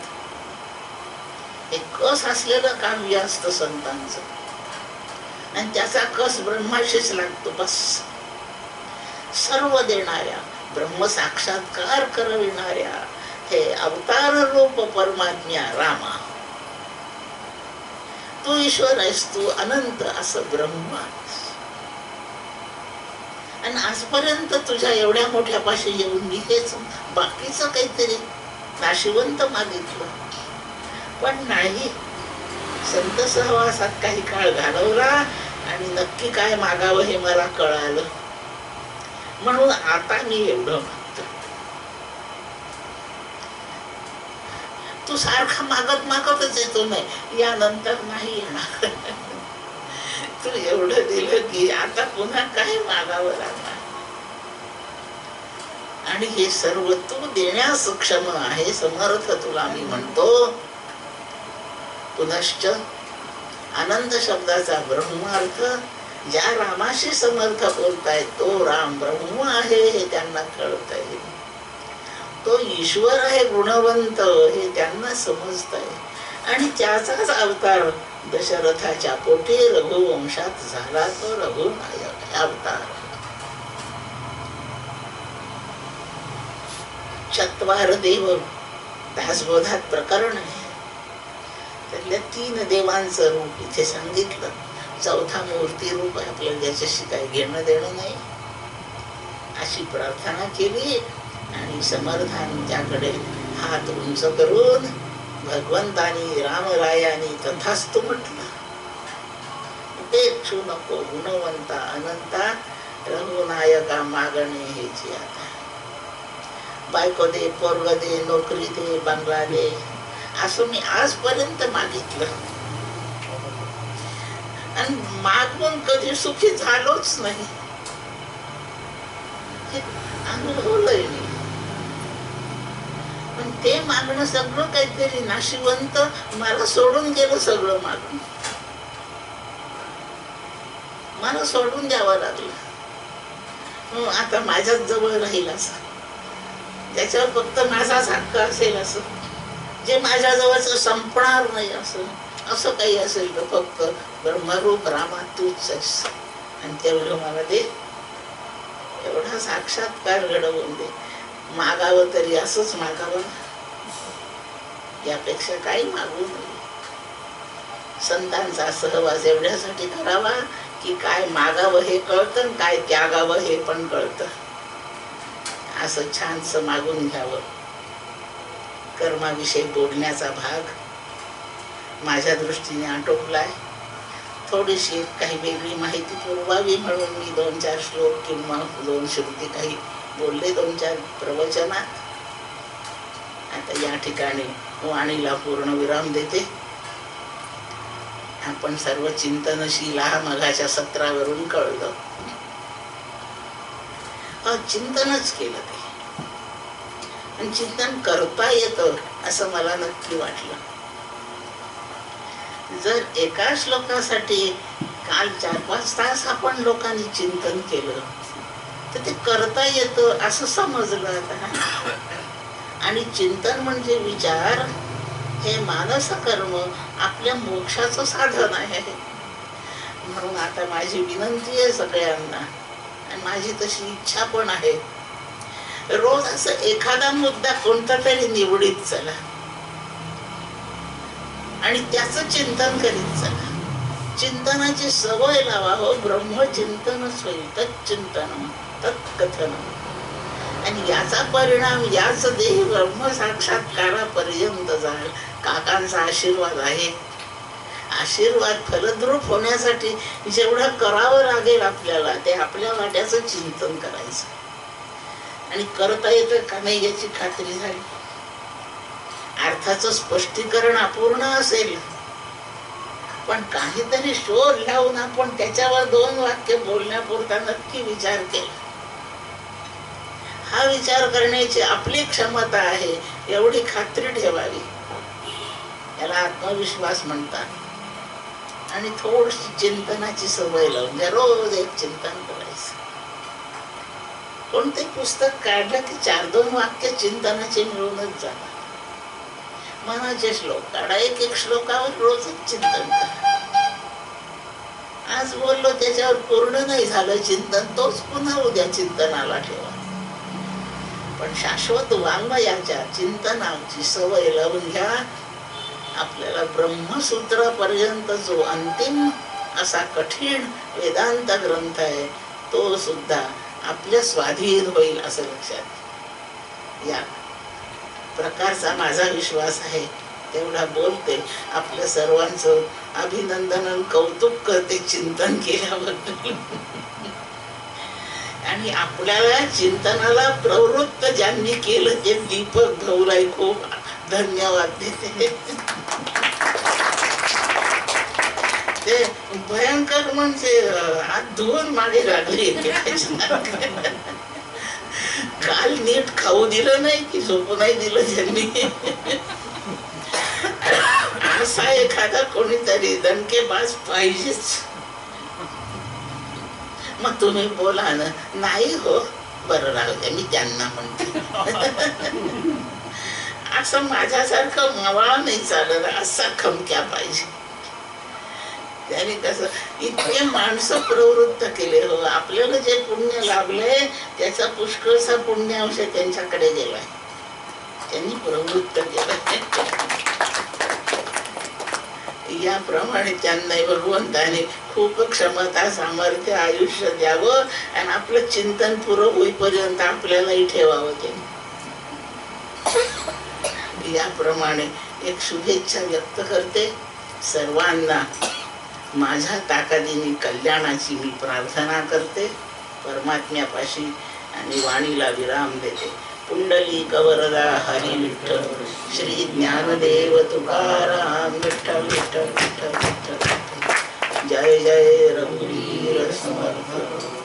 एक कस असलेलं काव्य असतं संतांचं, आणि त्याचा कस ब्रह्माशीच लागतो. बस सर्व देणाऱ्या, ब्रह्म साक्षात्कार करविणाऱ्या हे अवतार रूप परमात्म्या रामा, तू ईश्वर आहेस, तू अनंत असं ब्रह्म आहेस. आणि आजपर्यंत तुझ्या एवढ्या मोठ्यापाशी येऊन मी हेच बाकीचं काहीतरी नाशिवंत मागितलं, पण नाही. संत सहवासात काही काळ घालवला आणि नक्की काय मागावं हे मला कळालं. म्हणून आता मी एवढं मागतो. तू सारखा मागत मागतच येतो, नाही यानंतर नाही येणार. तू एवढं दिलं की आता पुन्हा काय मागावं लागणार. आणि हे सर्व तू देण्यास सक्षम आहे, समर्थ तुला मी म्हणतो. पुनश्च आनंद शब्दाचा ब्रह्मार्थ, ज्या रामाशी समर्थ बोलताय तो राम ब्रह्म आहे हे त्यांना कळत आहे. तो ईश्वर आहे गुणवंत हे त्यांना समजत आहे. आणि त्याचाच अवतार दशरथाच्या पोटी रघुवंशात झाला तो रघुनायक अवतार. चत्वार देव दासबोधात प्रकरण आहे. त्यातल्या 3 देवांचं रूप इथे सांगितलं. चौथा मूर्ती रूप आहे, आपल्याला त्याच्याशी काही घेणं देणं नाही अशी प्रार्थना केली. आणि समर्थांच्याकडे हात उंच करून भगवंतानी रामरायानी तथास्तु म्हटलं. उपेक्षू नको गुणवंता अनंता, रघुनायका मागणे हेची आता. बायको दे, पोरग दे, नोकरी दे, बंगला दे, असं मी आजपर्यंत मागितलं. आणि आणि मागून कधी सुखी झालोच नाही, हे अनुभवलंय मी. पण ते मागणं सगळं काहीतरी नाशिवंत मला सोडून गेलं, सगळं मागणं मला सोडून द्यावं लागलं. आता माझ्याच जवळ राहील असं, ज्याच्यावर फक्त माझाच हक्क असेल असं, जे माझ्या जवळच संपणार नाही असं, असं काही असेल तर फक्त ब्रह्मरूप रामा तूच आहेस आणि तेवढं मला दे, एवढा साक्षात्कार घडवून दे. मागावं तरी असंच मागावं, यापेक्षा काही मागू नये. संतांचा सहवास एवढ्यासाठी करावा की काय मागावं हे कळतं, काय त्यागावं हे पण कळतं. असं छानस मागून घ्यावं. कर्माविषयी बोलण्याचा भाग माझ्या दृष्टीने आटोपलाय. थोडीशी काही वेगळी माहिती पुरवावी म्हणून मी 2-4 श्लोक किंवा 2 श्रुती काही बोलले 2-4 प्रवचनात. आता या ठिकाणी वाणीला पूर्ण विराम देते. आपण सर्व चिंतनशील मघाच्या सत्रावरून कळलं, चिंतनच केलं ते, आणि चिंतन करता येतं असं मला नक्की वाटलं. जर एका श्लोकासाठी काल 4-5 तास आपण लोकांनी चिंतन केलं तर ते करता येतं असं समजलं आता. आणि चिंतन म्हणजे विचार, हे मानस कर्म आपल्या मोक्षाचं साधन आहे. म्हणून आता माझी विनंती आहे सगळ्यांना, आणि माझी तशी इच्छा पण आहे, रोज असं एखादा मुद्दा कोणता तरी निवडीत चला आणि त्याचं चिंतन करीत चला. चिंतनाची सवय लावा. हो, ब्रह्मचिंतनच होईल, तच्चिंतन तत्कथन. आणि याचा परिणाम याच देही ब्रह्म साक्षात्कारापर्यंत जाईल. काकांचा आशीर्वाद आहे. आशीर्वाद फलद्रूप होण्यासाठी जेवढं करावं लागेल आपल्याला, ते आपल्या वाट्याचं चिंतन करायचं. आणि करता येतं का नाही याची खात्री झाली. अर्थाचं स्पष्टीकरण अपूर्ण असेल, पण काहीतरी शोध लावून आपण त्याच्यावर 2 वाक्य बोलण्यापुरता नक्की विचार केला. हा विचार करण्याची आपली क्षमता आहे एवढी खात्री ठेवावी. याला आत्मविश्वास म्हणतात. आणि थोडीशी चिंतनाची सवय लावून द्या. रोज एक चिंतन करायचं. कोणते पुस्तक काढलं की 4-2 वाक्य चिंतनाचे मिळूनच जातात. मनाचे श्लोक काढा, 1-1 श्लोकावर रोजच चिंतन करा. आज बोललो त्याच्यावर पूर्ण नाही झालं चिंतन, तोच पुन्हा उद्या चिंतनाला ठेवा. पण शाश्वत वाङ्मयाच्या चिंतनाची सवय लावून घ्या. आपल्याला ब्रह्मसूत्रापर्यंत जो अंतिम असा कठीण वेदांत ग्रंथ आहे, तो सुद्धा आपल्या स्वाधीन होईल असं लक्षात. या प्रकारचा माझा विश्वास आहे. तेवढा बोलते. आपल्या सर्वांचं अभिनंदन आणि कौतुक करते चिंतन केल्याबद्दल. आणि आपल्याला चिंतनाला प्रवृत्त ज्यांनी केलं ते दीपक गौराई खूप धन्यवाद देते. ते भयंकर म्हणजे हात धुवून मागे लागले. काल नीट खाऊ दिलं नाही की झोपू नाही दिलं त्यांनी. असा एखादा कोणीतरी दणकेबाज पाहिजेच. मग तुम्ही बोला ना, नाही हो बरं राहू द्या मी त्यांना म्हणते. असं माझ्यासारखं मावळा नाही चालत, असा खमक्या पाहिजे. त्याने कसं इतके माणसं प्रवृत्त केले. हो, आपल्याला जे पुण्य लाभले त्याचा पुष्कळसा पुण्यांश त्यांच्याकडे गेलाय. त्यांनी प्रवृत्त केलं. याप्रमाणे त्यांना भगवंताने खूप क्षमता, सामर्थ्य, आयुष्य द्यावं आणि आपलं चिंतन पुरं होईपर्यंत आपल्यालाही ठेवावं. ते याप्रमाणे एक शुभेच्छा व्यक्त करते. सर्वांना माझ्या ताकदीने कल्याणाची मी प्रार्थना करते परमात्म्यापाशी आणि वाणीला विराम देते. पुंडलिक वरदा हरी विठ्ठल, श्री ज्ञानदेव तुकाराम, विठ्ठल विठ्ठल विठ्ठल विठ्ठल. जय जय रघुवीर समर्थ।